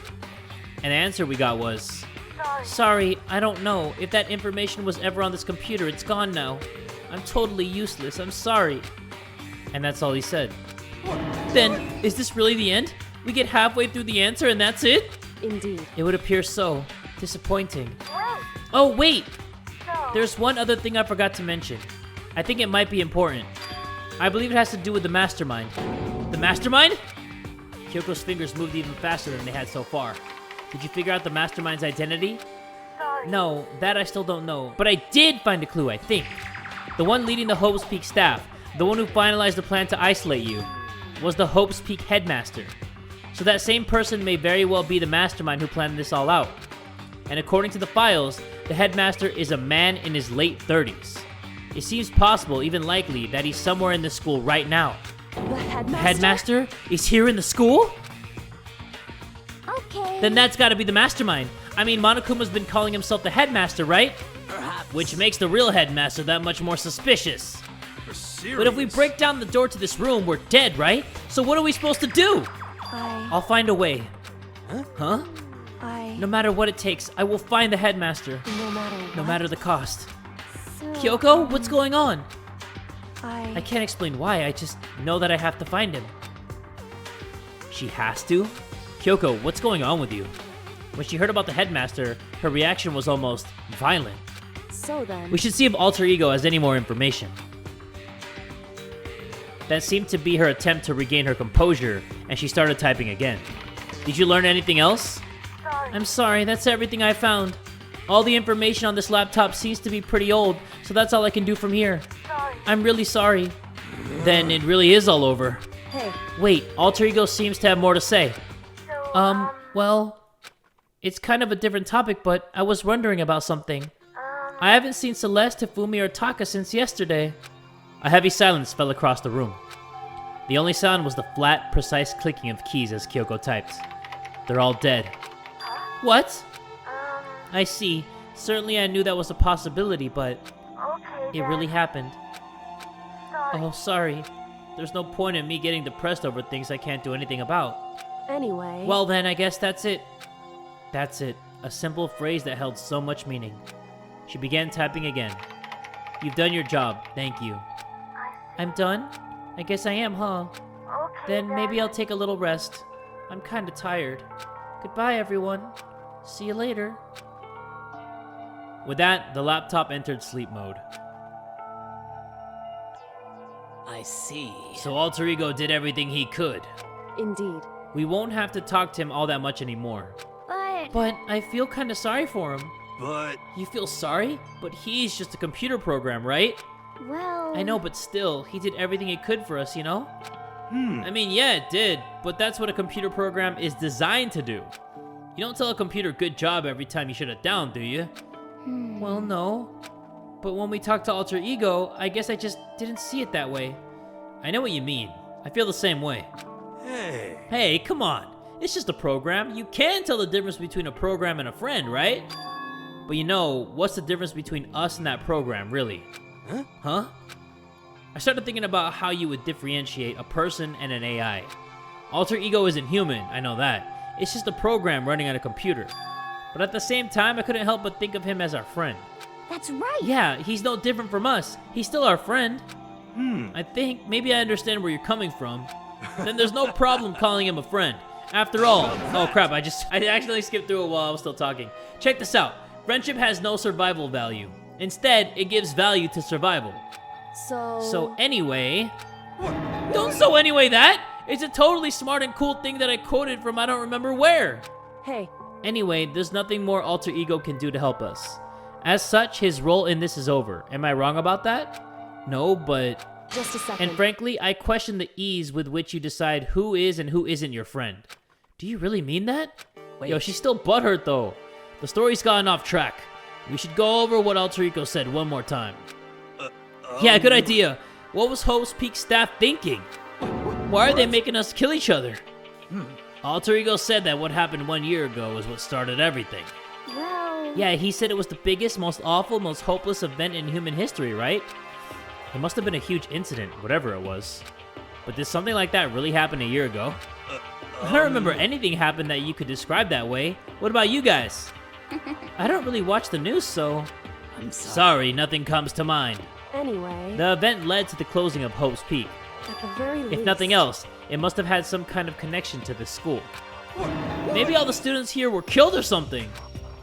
And the answer we got was, "Sorry, I don't know. If that information was ever on this computer, it's gone now. I'm totally useless. I'm sorry." And that's all he said. Then, is this really the end? We get halfway through the answer and that's it? Indeed. It would appear so. Disappointing. Oh, wait! There's one other thing I forgot to mention. I think it might be important. I believe it has to do with the mastermind. The mastermind? Kyoko's fingers moved even faster than they had so far. Did you figure out the mastermind's identity? No, that I still don't know. But I did find a clue, I think. The one leading the Hope's Peak staff, the one who finalized the plan to isolate you, was the Hope's Peak headmaster. So that same person may very well be the mastermind who planned this all out. And according to the files, the headmaster is a man in his late 30s. It seems possible, even likely, that he's somewhere in the school right now. The headmaster? The headmaster is here in the school? Okay. Then that's gotta be the mastermind. I mean, Monokuma's been calling himself the headmaster, right? perhaps. Which makes the real headmaster that much more suspicious. For serious? But if we break down the door to this room, we're dead, right? So what are we supposed to do? I'll find a way. Huh? No matter what it takes, I will find the headmaster. No matter what. No matter the cost. So, Kyoko, what's going on? I I can't explain why, I just know that I have to find him. She has to? Kyoko, what's going on with you? When she heard about the headmaster, her reaction was almost violent. So then. We should see if Alter Ego has any more information. That seemed to be her attempt to regain her composure, and she started typing again. Did you learn anything else? I'm sorry, that's everything I found. All the information on this laptop seems to be pretty old, so that's all I can do from here. I'm really sorry. Then it really is all over. Hey, Wait, Alter Ego seems to have more to say. Well, it's kind of a different topic, but I was wondering about something. I haven't seen Celeste, Hifumi, or Taka since yesterday. A heavy silence fell across the room. The only sound was the flat, precise clicking of keys as Kyoko typed. They're all dead. What? I see. Certainly I knew that was a possibility, but it really happened. Oh, sorry. There's no point in me getting depressed over things I can't do anything about. anyway. Well then, I guess that's it. That's it. A simple phrase that held so much meaning. She began typing again. You've done your job. Thank you. I'm done? I guess I am, huh? Then maybe I'll take a little rest. I'm kinda tired. Goodbye, everyone. See you later. With that, the laptop entered sleep mode. I see. So Alter Ego did everything he could. Indeed. We won't have to talk to him all that much anymore. But I feel kinda sorry for him. But You feel sorry? But he's just a computer program, right? Well. I know, but still, he did everything he could for us, you know? I mean, yeah, it did, but that's what a computer program is designed to do. You don't tell a computer good job every time you shut it down, do you? Well, no. But when we talked to Alter Ego, I guess I just didn't see it that way. I know what you mean. I feel the same way. hey, Hey, come on. It's just a program. You can tell the difference between a program and a friend, right? But you know, what's the difference between us and that program, really? Huh? I started thinking about how you would differentiate a person and an AI. Alter Ego isn't human, I know that. It's just a program running on a computer. But at the same time, I couldn't help but think of him as our friend. That's right. Yeah, he's no different from us. He's still our friend. I think maybe I understand where you're coming from. Then there's no problem calling him a friend. After all, oh crap, I accidentally skipped through it while I was still talking. Check this out. Friendship has no survival value. Instead, it gives value to survival. So anyway... Don't so anyway that! It's a totally smart and cool thing that I quoted from I don't remember where. Hey, Anyway, there's nothing more Alter Ego can do to help us. As such, his role in this is over. Am I wrong about that? No, but... just a second. And frankly, I question the ease with which you decide who is and who isn't your friend. Do you really mean that? Wait. Yo, she's still butthurt though. The story's gotten off track. We should go over what Alter Ego said one more time. Yeah, good idea. What was Hope's Peak staff thinking? Why are they making us kill each other? Alter Ego said that what happened 1 year ago is what started everything. Well. Yeah, he said it was the biggest, most awful, most hopeless event in human history, right? It must have been a huge incident, whatever it was. But did something like that really happen a year ago? I don't remember anything happened that you could describe that way. What about you guys? I don't really watch the news, so... I'm Sorry, nothing comes to mind. Anyway, The event led to the closing of Hope's Peak. at the very least... If nothing else, it must have had some kind of connection to this school. Maybe all the students here were killed or something.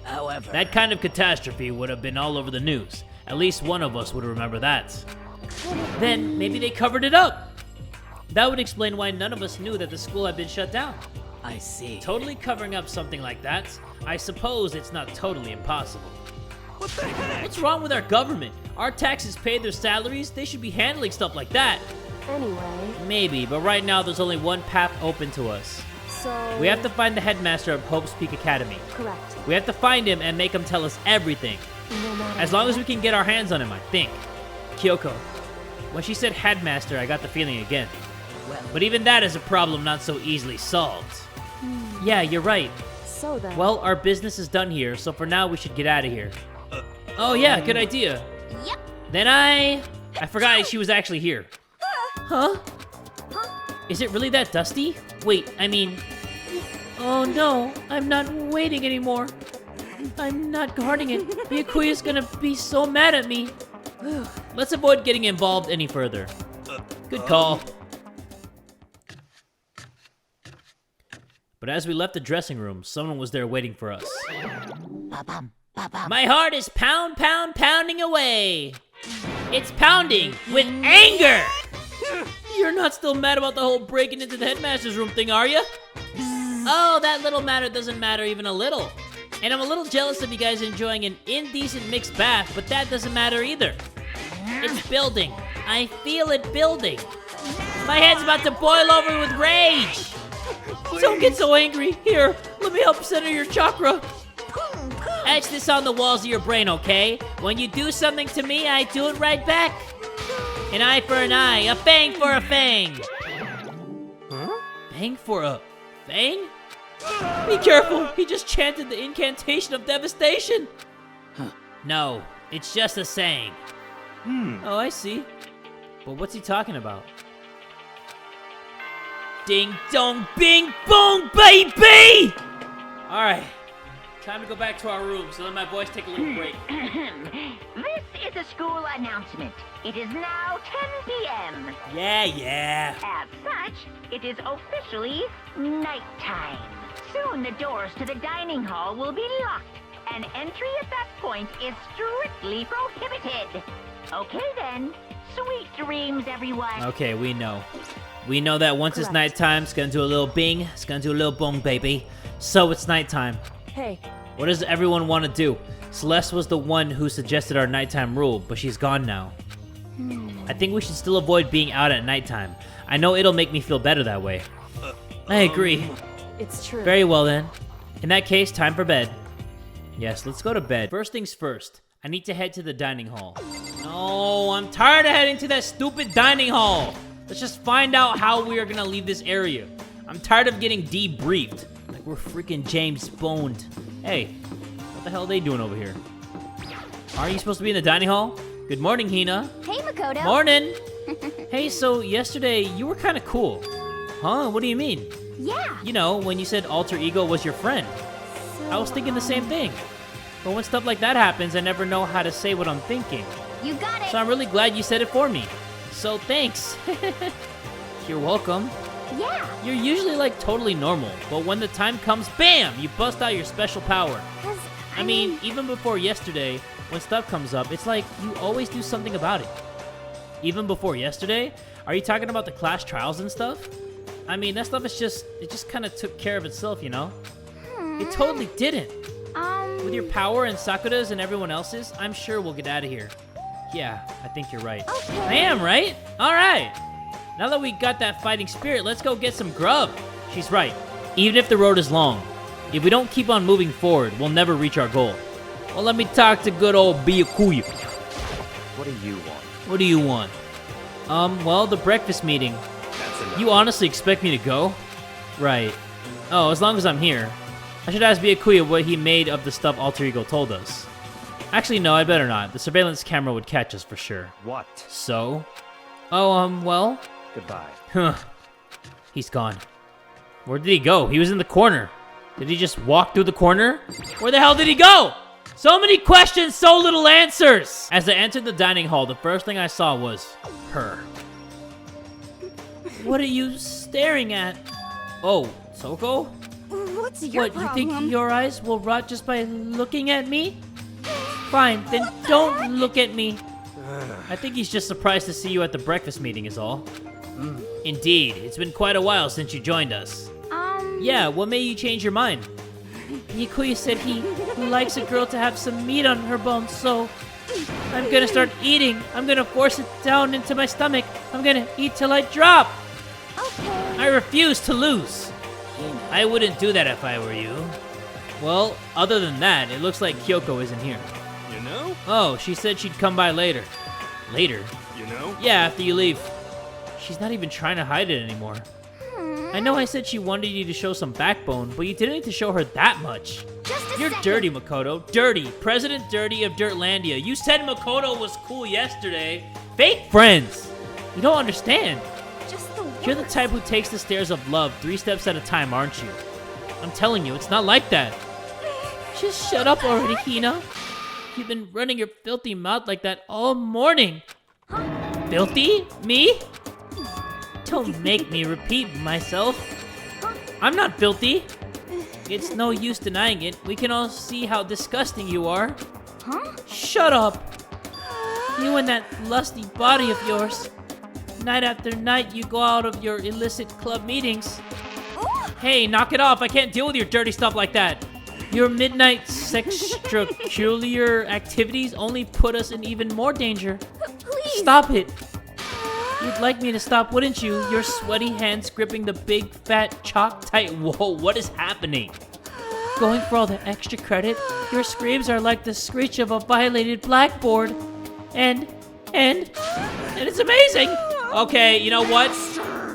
However, That kind of catastrophe would have been all over the news. At least one of us would remember that. Then, maybe they covered it up. That would explain why none of us knew that the school had been shut down. I see. Totally covering up something like that, I suppose it's not totally impossible. What the heck? What's wrong with our government? Our taxes paid their salaries, they should be handling stuff like that. Anyway, Maybe, but right now there's only one path open to us. so... We have to find the headmaster of Hope's Peak Academy. Correct. We have to find him and make him tell us everything. No matter As long as what. we can get our hands on him, I think. Kyoko. When she said headmaster, I got the feeling again. Well, But even that is a problem not so easily solved. Yeah, you're right. So then... Well, our business is done here, so for now we should get out of here. Oh yeah, good idea. Yep. Then I forgot she was actually here. Huh? Is it really that dusty? Wait, I mean... Oh no, I'm not waiting anymore. I'm not guarding it. Miyakuyu's gonna be so mad at me. Let's avoid getting involved any further. Good call. But as we left the dressing room, someone was there waiting for us. Ba-bum, ba-bum. My heart is pounding away. It's pounding with anger. You're not still mad about the whole breaking into the headmaster's room thing, are you? Oh, that little matter doesn't matter even a little. And I'm a little jealous of you guys enjoying an indecent mixed bath, but that doesn't matter either. It's building. I feel it building. My head's about to boil over with rage. Don't get so angry. Here, let me help center your chakra. Etch this on the walls of your brain, okay? When you do something to me, I do it right back. An eye for an eye, a fang for a fang. Huh? Fang for a fang? Be careful, he just chanted the incantation of devastation. No, it's just a saying. Oh, I see. But what's he talking about? Ding dong bing boom, baby! Alright, time to go back to our room, so let my voice take a little break. This is a school announcement. It is now 10 p.m. Yeah. As such, it is officially nighttime. Soon the doors to the dining hall will be locked, and entry at that point is strictly prohibited. Okay then, sweet dreams, everyone. Okay, we know. We know that once it's Correct. nighttime, it's gonna do a little bing, it's gonna do a little bong, baby. So it's nighttime. Hey, What does everyone want to do? Celeste was the one who suggested our nighttime rule, but she's gone now. I think we should still avoid being out at nighttime. I know it'll make me feel better that way. I agree. it's true. Very well then. In that case, time for bed. Yes, let's go to bed. First things first, I need to head to the dining hall. No, I'm tired of heading to that stupid dining hall. Let's just find out how we are gonna leave this area. I'm tired of getting debriefed. Like we're freaking James Bond. Hey, what the hell are they doing over here? Aren't you supposed to be in the dining hall? Good morning, Hina. Hey, Makoto. Morning. Hey, so yesterday you were kind of cool. Huh? What do you mean? Yeah. You know, when you said alter ego was your friend. I was thinking the same thing. But when stuff like that happens, I never know how to say what I'm thinking. You got it. So I'm really glad you said it for me. So thanks. You're welcome. Yeah. You're usually like totally normal, but when the time comes, bam, you bust out your special power. 'Cause, I mean, even before yesterday, when stuff comes up, it's like you always do something about it. Even before yesterday? Are you talking about the class trials and stuff? I mean, that stuff is it just kind of took care of itself, you know? It totally didn't. With your power and Sakura's and everyone else's, I'm sure we'll get out of here. Yeah, I think you're right. Okay. I am, right? All right. Now that we got that fighting spirit, let's go get some grub. She's right. Even if the road is long, if we don't keep on moving forward, we'll never reach our goal. Well, let me talk to good old Byakuya. What do you want? What do you want? Well, the breakfast meeting. That's enough. You honestly expect me to go? Right. Oh, as long as I'm here. I should ask Byakuya what he made of the stuff Alter Ego told us. Actually, no, I better not. The surveillance camera would catch us for sure. What? So? Oh, well? Goodbye. Huh. He's gone. Where did he go? He was in the corner. Did he just walk through the corner? Where the hell did he go? So many questions, so little answers! As I entered the dining hall, the first thing I saw was her. What are you staring at? Oh, Soko? What's your What, problem? you think your eyes will rot just by looking at me? Fine, then don't look at me. I think he's just surprised to see you at the breakfast meeting is all. Indeed, it's been quite a while since you joined us. Yeah, what made you change your mind? Byakuya said he likes a girl to have some meat on her bones, so I'm gonna start eating. I'm gonna force it down into my stomach. I'm gonna eat till I drop. Okay. I refuse to lose. I wouldn't do that if I were you. Well, other than that, it looks like Kyoko isn't here. You know? Oh, she said she'd come by later. Later? You know? Yeah, after you leave. She's not even trying to hide it anymore. I know I said she wanted you to show some backbone, but you didn't need to show her that much. Just a You're second. dirty, Makoto. Dirty. President Dirty of Dirtlandia. You said Makoto was cool yesterday. Fake friends. You don't understand. Just the You're the worst. type who takes the stairs of love 3 steps at a time, aren't you? I'm telling you, it's not like that. Just shut up already, Hina. You've been running your filthy mouth like that all morning. Filthy? Me? Don't make me repeat myself. I'm not filthy. It's no use denying it. We can all see how disgusting you are. Huh? Shut up. You and that lusty body of yours. Night after night, you go out of your illicit club meetings. Hey, knock it off. I can't deal with your dirty stuff like that. Your midnight sextracular activities only put us in even more danger. Please. Stop it. You'd like me to stop, wouldn't you? Your sweaty hands gripping the big, fat, chalk-tight... Whoa, what is happening? Going for all the extra credit? Your screams are like the screech of a violated blackboard. And it's amazing. Okay, you know what?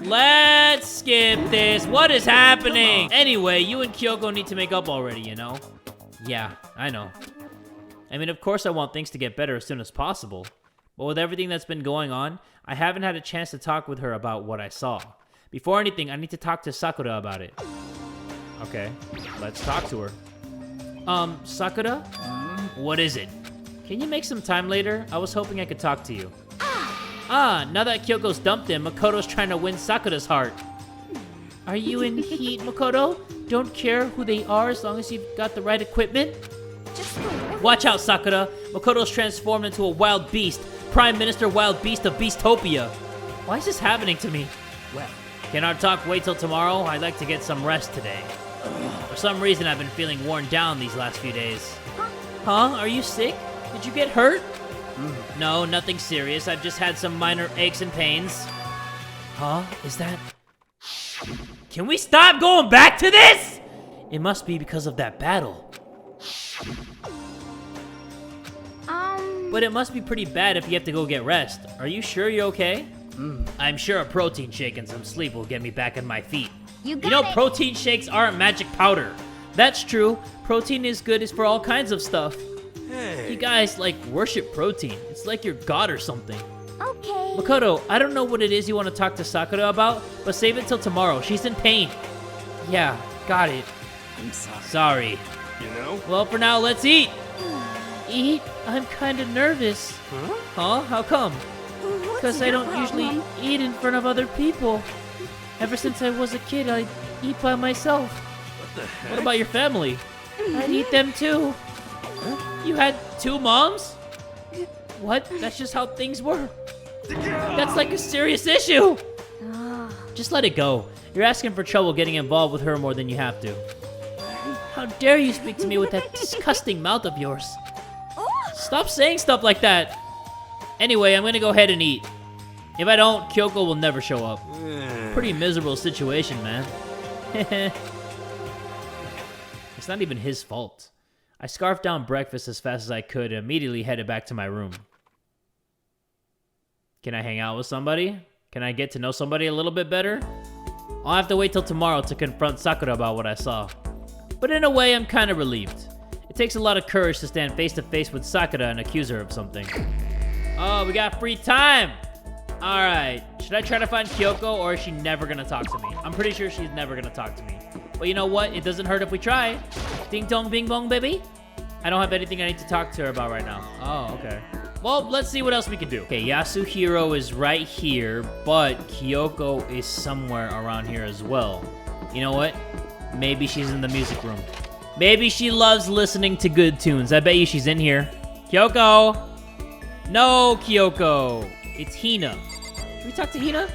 Let's skip this. What is happening? Anyway, you and Kyoko need to make up already, you know? Yeah, I know. I mean, of course I want things to get better as soon as possible. But with everything that's been going on, I haven't had a chance to talk with her about what I saw. Before anything, I need to talk to Sakura about it. Okay, let's talk to her. Sakura? What is it? Can you make some time later? I was hoping I could talk to you. Now that Kyoko's dumped him, Makoto's trying to win Sakura's heart. Are you in heat, Makoto? Don't care who they are as long as you've got the right equipment? Just the worst. Watch out, Sakura. Makoto's transformed into a wild beast. Prime Minister Wild Beast of Beastopia. Why is this happening to me? Well, Can our talk wait till tomorrow? I'd like to get some rest today. For some reason, I've been feeling worn down these last few days. Huh? Are you sick? Did you get hurt? No, nothing serious. I've just had some minor aches and pains. Huh? Is that... Can we stop going back to this? It must be because of that battle. But it must be pretty bad if you have to go get rest. Are you sure you're okay? I'm sure a protein shake and some sleep will get me back on my feet. You You know, got it. protein shakes aren't magic powder. That's true. Protein is good is for all kinds of stuff. Hey. You guys, like, worship protein. It's like you're God or something. Okay. Makoto, I don't know what it is you want to talk to Sakura about, but save it till tomorrow. She's in pain. Yeah, got it. I'm sorry. Sorry. You know? Well, for now, let's eat. Eat? I'm kind of nervous. Huh? How come? Because I don't usually eat in front of other people. Ever since I was a kid, I eat by myself. What the heck? What about your family? I'd eat them too. You had 2 moms? What? That's just how things were. That's like a serious issue. Just let it go. You're asking for trouble getting involved with her more than you have to. How dare you speak to me with that disgusting mouth of yours? Stop saying stuff like that. Anyway, I'm gonna go ahead and eat. If I don't, Kyoko will never show up. Pretty miserable situation, man. It's not even his fault. I scarfed down breakfast as fast as I could and immediately headed back to my room. Can I hang out with somebody? Can I get to know somebody a little bit better? I'll have to wait till tomorrow to confront Sakura about what I saw. but in a way, I'm kind of relieved. It takes a lot of courage to stand face to face with Sakura and accuse her of something. Oh, we got free time! Alright, should I try to find Kyoko, or is she never gonna talk to me? I'm pretty sure she's never gonna talk to me. But you know what? It doesn't hurt if we try. Ding dong bing bong, baby. I don't have anything I need to talk to her about right now. Oh, okay. Well, let's see what else we can do. Okay, Yasuhiro is right here, but Kyoko is somewhere around here as well. You know what? Maybe she's in the music room. Maybe she loves listening to good tunes. I bet you she's in here. Kyoko! No, Kyoko! It's Hina. Can we talk to Hina?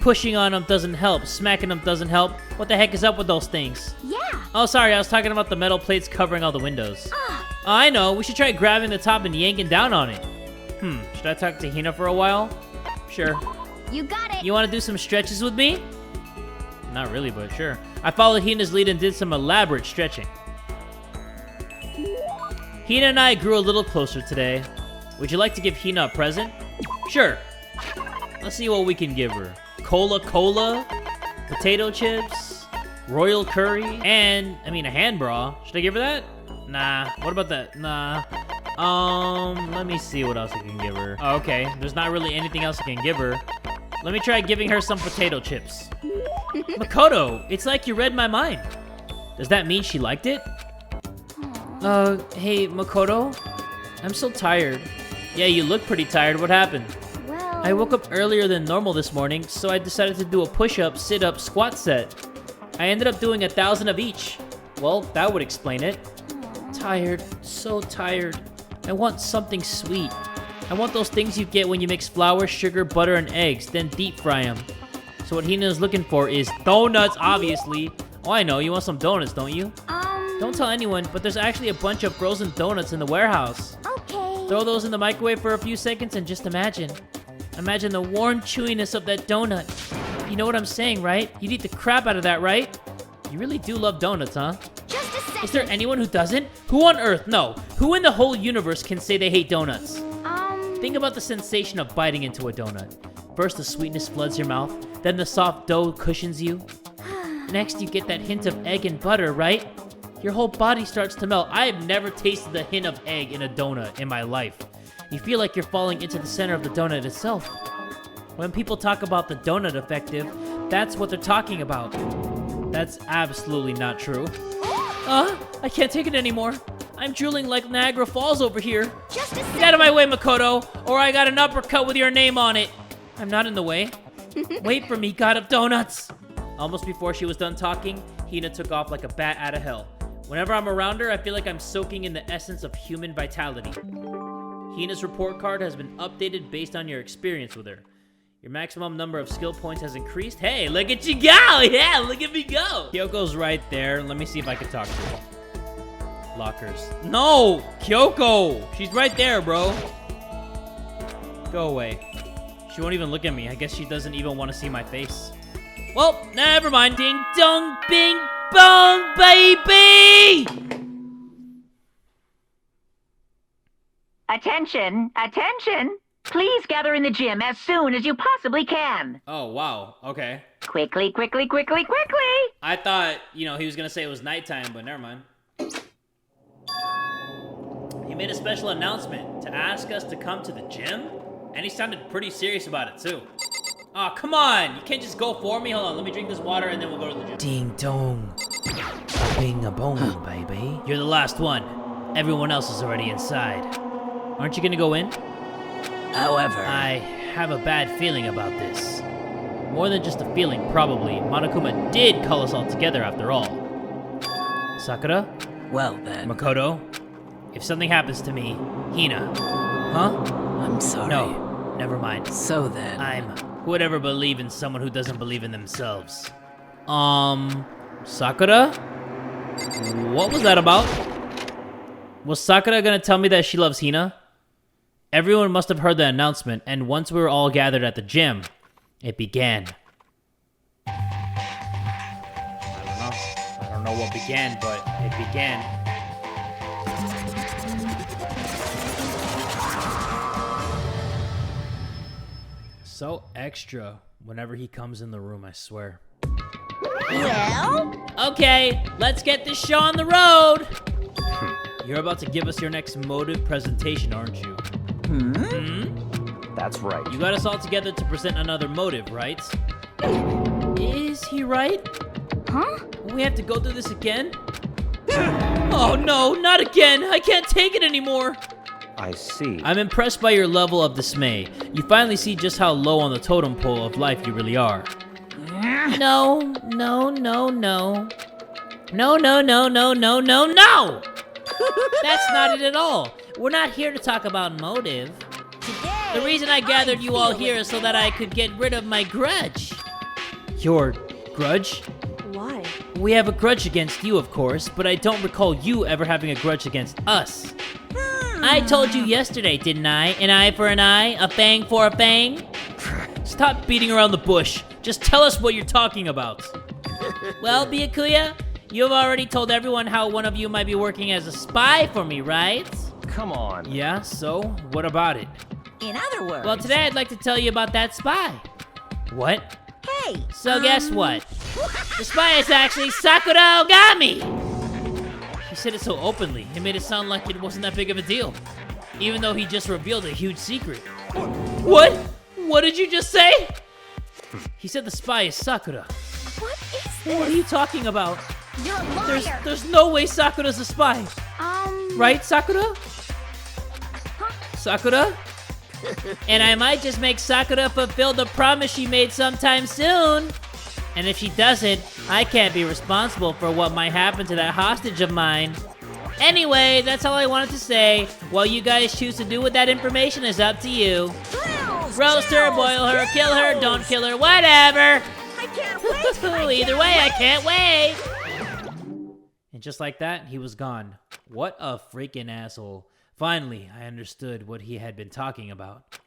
Pushing on them doesn't help. Smacking them doesn't help. What the heck is up with those things? Yeah. Oh, sorry. I was talking about the metal plates covering all the windows. I know. We should try grabbing the top and yanking down on it. Should I talk to Hina for a while? Sure. You got it. You want to do some stretches with me? Not really, but sure. I followed Hina's lead and did some elaborate stretching. Hina and I grew a little closer today. Would you like to give Hina a present? Sure. Let's see what we can give her. Cola, potato chips, royal curry, and, a hand bra. Should I give her that? Nah. What about that? Nah. Let me see what else I can give her. Oh, okay. There's not really anything else I can give her. Let me try giving her some potato chips. Makoto, it's like you read my mind. Does that mean she liked it? Hey, Makoto? I'm so tired. Yeah, you look pretty tired. What happened? Well, I woke up earlier than normal this morning, so I decided to do a push-up, sit-up, squat set. I ended up doing 1,000 of each. Well, that would explain it. Tired, so tired. I want something sweet. I want those things you get when you mix flour, sugar, butter, and eggs, then deep fry them. So what Hina is looking for is donuts, obviously. Oh, I know, you want some donuts, don't you? Don't tell anyone, but there's actually a bunch of frozen donuts in the warehouse. Okay. Throw those in the microwave for a few seconds and just imagine. Imagine the warm chewiness of that donut. You know what I'm saying, right? You'd eat the crap out of that, right? You really do love donuts, huh? Just a second. Is there anyone who doesn't? Who on earth? No. Who in the whole universe can say they hate donuts? Think about the sensation of biting into a donut. First, the sweetness floods your mouth. Then the soft dough cushions you. Next, you get that hint of egg and butter, right? Your whole body starts to melt. I have never tasted the hint of egg in a donut in my life. You feel like you're falling into the center of the donut itself. When people talk about the donut effective, that's what they're talking about. That's absolutely not true. I can't take it anymore. I'm drooling like Niagara Falls over here. Just a second. Get out of my way, Makoto, or I got an uppercut with your name on it. I'm not in the way. Wait for me, God of Donuts. Almost before she was done talking, Hina took off like a bat out of hell. Whenever I'm around her, I feel like I'm soaking in the essence of human vitality. Hina's report card has been updated based on your experience with her. Your maximum number of skill points has increased. Hey, look at you go! Yeah, look at me go! Kyoko's right there. Let me see if I can talk to her. Lockers. No! Kyoko! She's right there, bro. Go away. She won't even look at me. I guess she doesn't even want to see my face. Well, never mind. Ding dong bing bong, baby! Attention! Attention! Please gather in the gym as soon as you possibly can. Oh, wow. Okay. Quickly, quickly, quickly, quickly! I thought, he was going to say it was nighttime, but never mind. He made a special announcement to ask us to come to the gym, and he sounded pretty serious about it, too. Oh, come on! You can't just go for me. Hold on, let me drink this water, and then we'll go to the gym. Ding dong. A bing a bong, baby. You're the last one. Everyone else is already inside. Aren't you going to go in? However, I have a bad feeling about this. More than just a feeling, probably. Monokuma did call us all together after all. Sakura? well then, Makoto? If something happens to me, Hina. Huh? I'm sorry. No, never mind. So then, Who would ever believe in someone who doesn't believe in themselves? Sakura? What was that about? Was Sakura gonna tell me that she loves Hina? Everyone must have heard the announcement, and once we were all gathered at the gym, it began. I don't know what began, but it began. So extra whenever he comes in the room, I swear. Well, Okay, let's get this show on the road. You're about to give us your next motive presentation, aren't you? That's right. You got us all together to present another motive, right? Is he right? Huh? We have to go through this again? Oh no, not again! I can't take it anymore! I see. I'm impressed by your level of dismay. You finally see just how low on the totem pole of life you really are. No, no, no, no. No, no, no, no, no, no, no! That's not it at all. We're not here to talk about motive. Today, The reason I gathered you all here is so that I could get rid of my grudge. Your grudge? Why? We have a grudge against you, of course, but I don't recall you ever having a grudge against us. I told you yesterday, didn't I? An eye for an eye, a fang for a fang? Stop beating around the bush. Just tell us what you're talking about. Well, Byakuya, you've already told everyone how one of you might be working as a spy for me, right? Come on. Yeah, so what about it? in other words. Well, today I'd like to tell you about that spy. What? Hey. So guess what? The spy is actually Sakura Ogami! He said it so openly, it made it sound like it wasn't that big of a deal. Even though he just revealed a huge secret. What? What did you just say? He said the spy is Sakura. What is this? What are you talking about? You're a liar. There's no way Sakura's a spy. Right, Sakura? Sakura? And I might just make Sakura fulfill the promise she made sometime soon. And if she doesn't, I can't be responsible for what might happen to that hostage of mine. Anyway, that's all I wanted to say. What you guys choose to do with that information is up to you. Roast her, boil her, kill her, don't kill her, whatever. I can't wait. Either way, I can't wait. And just like that, he was gone. What a freaking asshole. Finally, I understood what he had been talking about.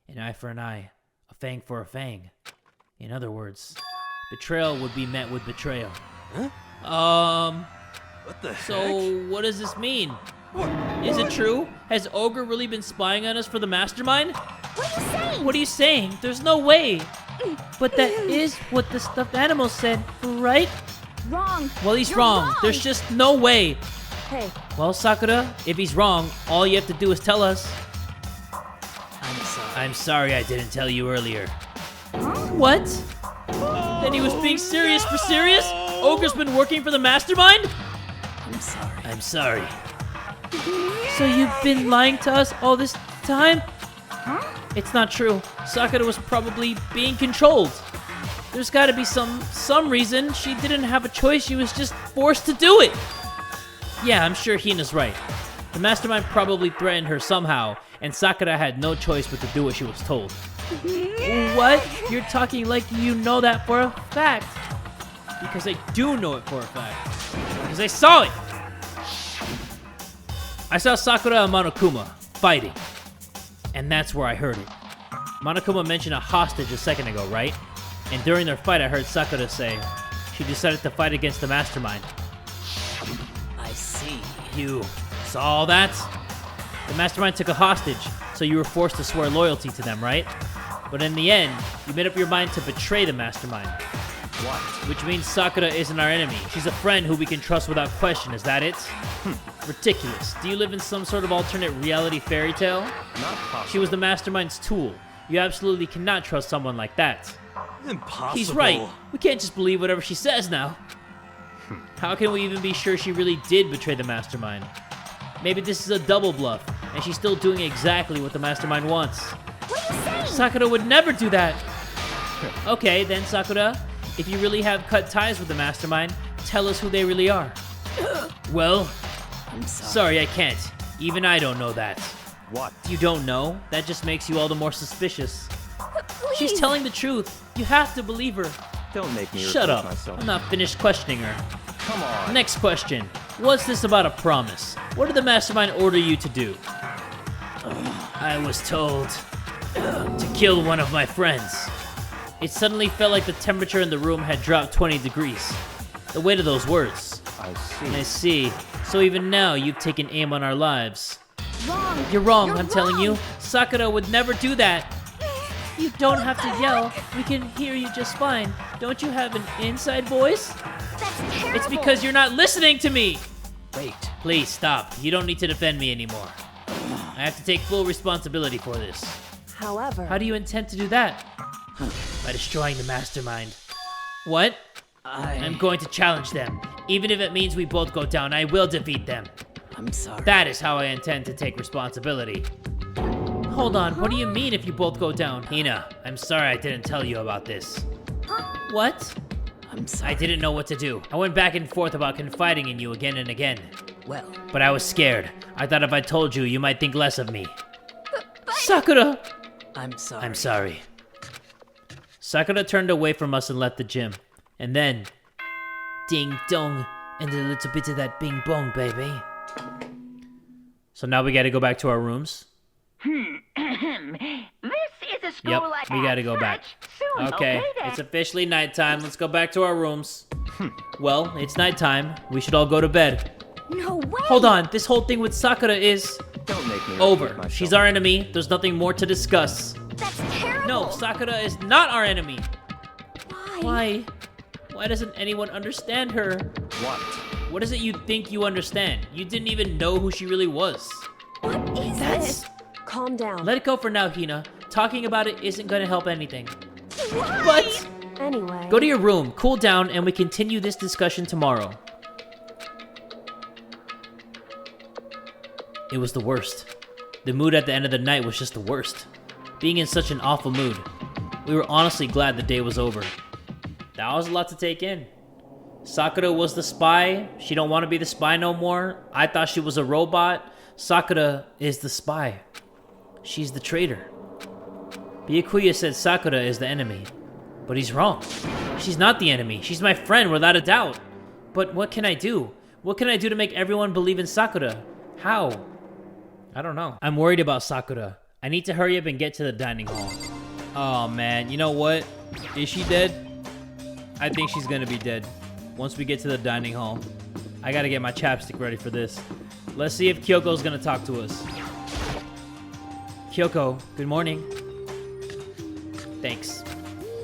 An eye for an eye, a fang for a fang. In other words, betrayal would be met with betrayal. Huh? What the heck? So what does this mean? Is it true? Has Ogre really been spying on us for the mastermind? What are you saying? What are you saying? There's no way. But that is what the stuffed animal said, right? Wrong. Well, he's You're wrong. There's just no way. Hey, Well, Sakura, if he's wrong, all you have to do is tell us. I'm sorry I didn't tell you earlier. What? Then he was being serious for serious? Ogre's been working for the mastermind? I'm sorry. So you've been lying to us all this time? It's not true. Sakura was probably being controlled. There's gotta be some reason. She didn't have a choice. She was just forced to do it. Yeah, I'm sure Hina's right. The mastermind probably threatened her somehow, and Sakura had no choice but to do what she was told. What? You're talking like you know that for a fact. Because I do know it for a fact. Because I saw it! I saw Sakura and Monokuma fighting. And that's where I heard it. Monokuma mentioned a hostage a second ago, right? And during their fight, I heard Sakura say she decided to fight against the mastermind. I see. You saw all that? The mastermind took a hostage, so you were forced to swear loyalty to them, right? But in the end, you made up your mind to betray the mastermind. What? Which means Sakura isn't our enemy. She's a friend who we can trust without question, is that it? Ridiculous. Do you live in some sort of alternate reality fairy tale? Not possible. She was the mastermind's tool. You absolutely cannot trust someone like that. Impossible. He's right. We can't just believe whatever she says now. How can we even be sure she really did betray the mastermind? Maybe this is a double bluff, and she's still doing exactly what the mastermind wants. What are you saying? Sakura would never do that. Okay, then Sakura, if you really have cut ties with the mastermind, tell us who they really are. Well, I'm sorry, I can't. Even I don't know that. What? You don't know? That just makes you all the more suspicious. Please. She's telling the truth. You have to believe her. Don't make me Shut repeat up. myself. I'm not finished questioning her. Come on. Next question. What's this about a promise? What did the mastermind order you to do? I was told to kill one of my friends. It suddenly felt like the temperature in the room had dropped 20 degrees. The weight of those words. I see. I see. So even now, you've taken aim on our lives. Wrong. You're wrong, You're I'm telling you. wrong. Sakura would never do that. You don't have to yell. We can hear you just fine. Don't you have an inside voice? That's terrible. It's because you're not listening to me! Wait. Please stop. You don't need to defend me anymore. I have to take full responsibility for this. However... How do you intend to do that? By destroying the mastermind. What? I'm going to challenge them. Even if it means we both go down, I will defeat them. I'm sorry. That is how I intend to take responsibility. Hold on, what do you mean if you both go down? Hina, I'm sorry I didn't tell you about this. What? I'm sorry. I didn't know what to do. I went back and forth about confiding in you again and again. Well, But I was scared. I thought if I told you, you might think less of me. Sakura! I'm sorry. I'm sorry. Sakura turned away from us and left the gym. And then... Ding dong, and a little bit of that bing bong, baby. So now we gotta go back to our rooms? This is a school Yep, at we gotta go back. Soon, Okay, then. it's officially nighttime. Let's go back to our rooms. Well, it's nighttime. We should all go to bed. No way! Hold on, this whole thing with Sakura is Don't make me over. repeat myself. She's our enemy. There's nothing more to discuss. That's terrible! No, Sakura is not our enemy. Why? Why? Why doesn't anyone understand her? What? What is it you think you understand? You didn't even know who she really was. What is That's... this? Calm down. Let it go for now, Hina. Talking about it isn't gonna help anything. Why? But... Anyway... Go to your room, cool down, and we continue this discussion tomorrow. It was the worst. The mood at the end of the night was just the worst. Being in such an awful mood. We were honestly glad the day was over. That was a lot to take in. Sakura was the spy. She don't want to be the spy no more. I thought she was a robot. Sakura is the spy. She's the traitor. Byakuya said Sakura is the enemy. But he's wrong. She's not the enemy. She's my friend, without a doubt. But what can I do? What can I do to make everyone believe in Sakura? How? I don't know. I'm worried about Sakura. I need to hurry up and get to the dining hall. Oh man, you know what? Is she dead? I think she's gonna be dead. Once we get to the dining hall. I gotta get my chapstick ready for this. Let's see if Kyoko's gonna talk to us. Kyoko, good morning. Thanks.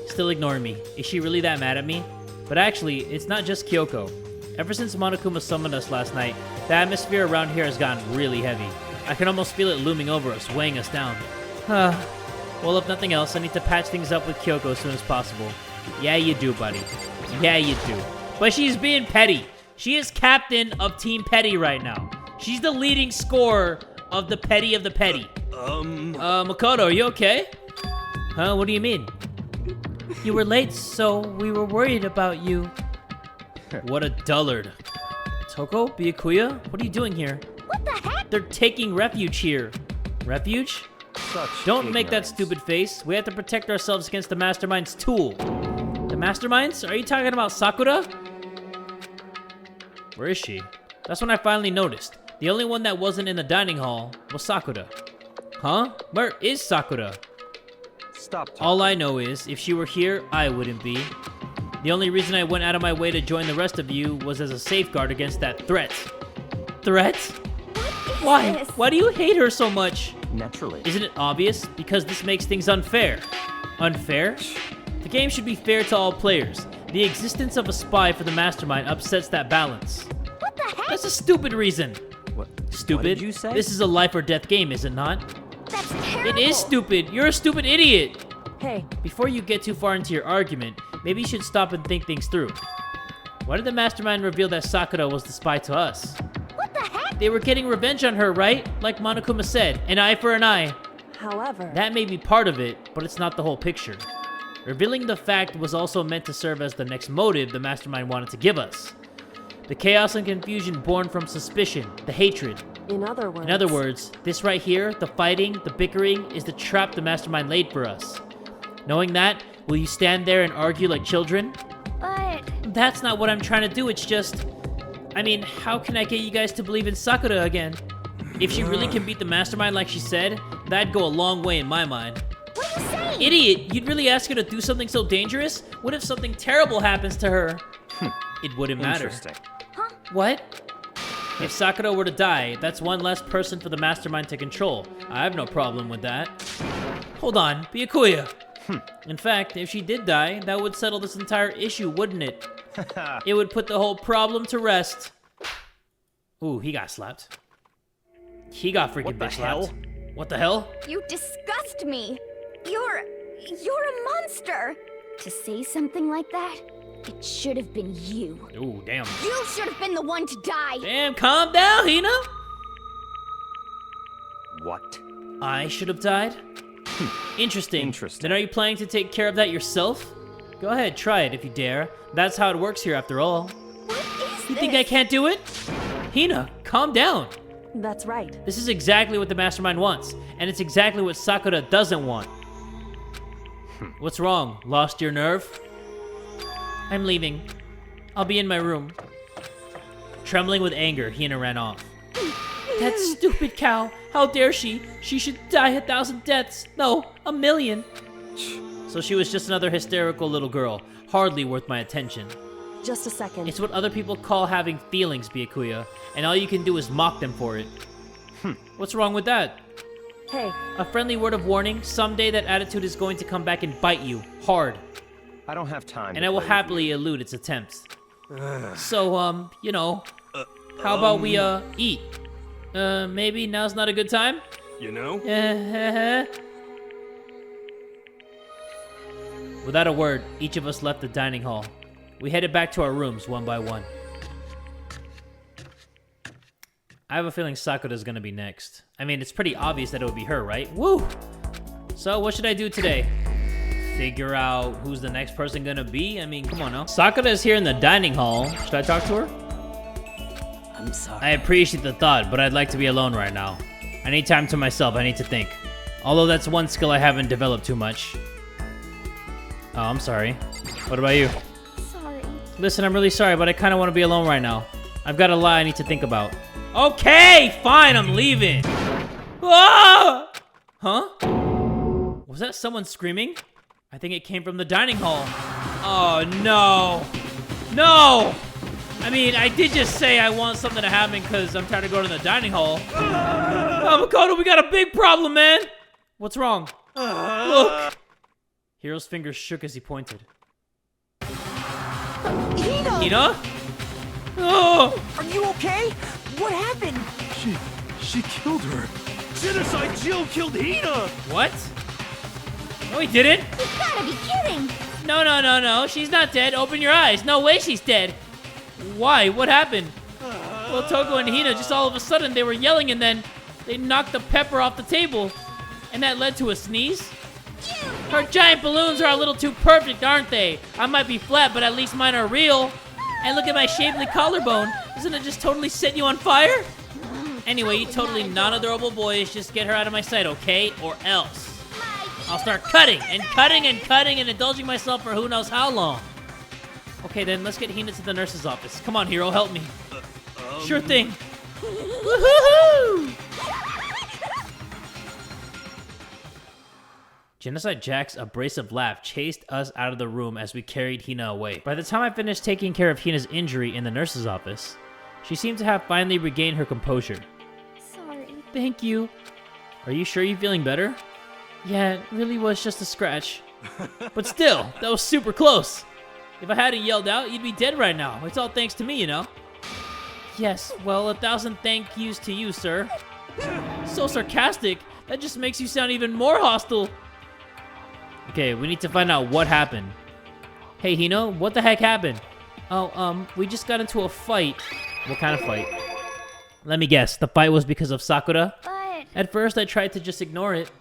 Still ignoring me. Is she really that mad at me? But actually, it's not just Kyoko. Ever since Monokuma summoned us last night, the atmosphere around here has gotten really heavy. I can almost feel it looming over us, weighing us down. Well, if nothing else, I need to patch things up with Kyoko as soon as possible. Yeah, you do, buddy. Yeah, you do. But she's being petty. She is captain of Team Petty right now. She's the leading scorer of the petty of the petty. Makoto, are you okay? Huh, what do you mean? You were late, so we were worried about you. What a dullard. Toko, Byakuya, what are you doing here? What the heck? They're taking refuge here. Refuge? Such Don't make that ignorance. stupid face. We have to protect ourselves against the Mastermind's tool. The Masterminds? Are you talking about Sakura? Where is she? That's when I finally noticed. The only one that wasn't in the dining hall was Sakura. Huh? Where is Sakura? Stop talking. All I know is, if she were here, I wouldn't be. The only reason I went out of my way to join the rest of you was as a safeguard against that threat. Threat? Why? This. Why do you hate her so much? Naturally. Isn't it obvious? Because this makes things unfair. Unfair? The game should be fair to all players. The existence of a spy for the Mastermind upsets that balance. What the heck? That's a stupid reason. What? Stupid? What did you say? This is a life or death game, is it not? That's terrible! It is stupid. You're a stupid idiot. Hey, Before you get too far into your argument, maybe you should stop and think things through. Why did the Mastermind reveal that Sakura was the spy to us? What the heck? They were getting revenge on her, right? Like Monokuma said, an eye for an eye. however... That may be part of it, but it's not the whole picture. Revealing the fact was also meant to serve as the next motive the Mastermind wanted to give us. The chaos and confusion born from suspicion, the hatred. In other words... This right here, the fighting, the bickering, is the trap the Mastermind laid for us. Knowing that, will you stand there and argue like children? But... That's not what I'm trying to do, it's just... I mean, how can I get you guys to believe in Sakura again? If she really can beat the Mastermind like she said, that'd go a long way in my mind. What are you saying? Idiot! You'd really ask her to do something so dangerous? What if something terrible happens to her? It wouldn't matter. Interesting. What? If Sakura were to die, that's one less person for the Mastermind to control. I have no problem with that. Hold on, Byakuya. In fact, if she did die, that would settle this entire issue, wouldn't it? It would put the whole problem to rest. Ooh, he got slapped. He got freaking bitch slapped. What the hell? You disgust me. You're a monster. To say something like that, it should have been you. Ooh, damn. You should have been the one to die. Damn, calm down, Hina. What? I should have died? Interesting. Interesting. Then are you planning to take care of that yourself? Go ahead, try it if you dare. That's how it works here after all. What is You think I can't do it? Hina, calm down. That's right. This is exactly what the mastermind wants, and it's exactly what Sakura doesn't want. What's wrong? Lost your nerve? I'm leaving. I'll be in my room. Trembling with anger, Hina ran off. That stupid cow! How dare she? She should die 1,000 deaths. No, 1,000,000. So she was just another hysterical little girl, hardly worth my attention. Just a second. It's what other people call having feelings, Byakuya, and all you can do is mock them for it. What's wrong with that? Hey, A friendly word of warning, someday that attitude is going to come back and bite you, hard. I don't have time. And I will happily elude its attempts. So, you know, how about we, eat? Maybe now's not a good time? You know? Without a word, each of us left the dining hall. We headed back to our rooms one by one. I have a feeling Sakura's gonna be next. I mean, it's pretty obvious that it would be her, right? Woo! So, what should I do today? Figure out who's the next person gonna be? I mean, come on now. Sakura is here in the dining hall. Should I talk to her? I'm sorry. I appreciate the thought, but I'd like to be alone right now. I need time to myself. I need to think. Although that's one skill I haven't developed too much. Oh, I'm sorry. What about you? Sorry. Listen, I'm really sorry, but I kind of want to be alone right now. I've got a lot I need to think about. Okay, fine, I'm leaving. Ah! Huh? Was that someone screaming? I think it came from the dining hall. Oh, no. No! I mean, I did just say I want something to happen because I'm tired of going to the dining hall. Oh, Makoto, we got a big problem, man. What's wrong? Look. Hiro's fingers shook as he pointed. Hina? Oh! Are you okay? What happened? She killed her. Genocide Jill killed Hina! What? No, he didn't. You gotta be kidding. No. She's not dead. Open your eyes. No way she's dead. Why? What happened? Well, Toko and Hina, just all of a sudden, they were yelling and then they knocked the pepper off the table. And that led to a sneeze. Her giant balloons are a little too perfect, aren't they? I might be flat, but at least mine are real. And look at my shapely collarbone. Isn't it just totally setting you on fire? Anyway, you totally non-adorable boys, just get her out of my sight, okay? Or else. I'll start cutting and indulging myself for who knows how long. Okay, then let's get Hina to the nurse's office. Come on, Hiro, help me. Sure thing. Woohoo! Genocide Jack's abrasive laugh chased us out of the room as we carried Hina away. By the time I finished taking care of Hina's injury in the nurse's office, she seemed to have finally regained her composure. Sorry. Thank you. Are you sure you're feeling better? Yeah, it really was just a scratch. But still, that was super close. If I hadn't yelled out, you'd be dead right now. It's all thanks to me, you know? Yes, well, 1,000 thank yous to you, sir. So sarcastic. That just makes you sound even more hostile. Okay, we need to find out what happened. Hey, Hino, what the heck happened? Oh, we just got into a fight. What kind of fight? Let me guess, the fight was because of Sakura? But At first, I tried to just ignore it.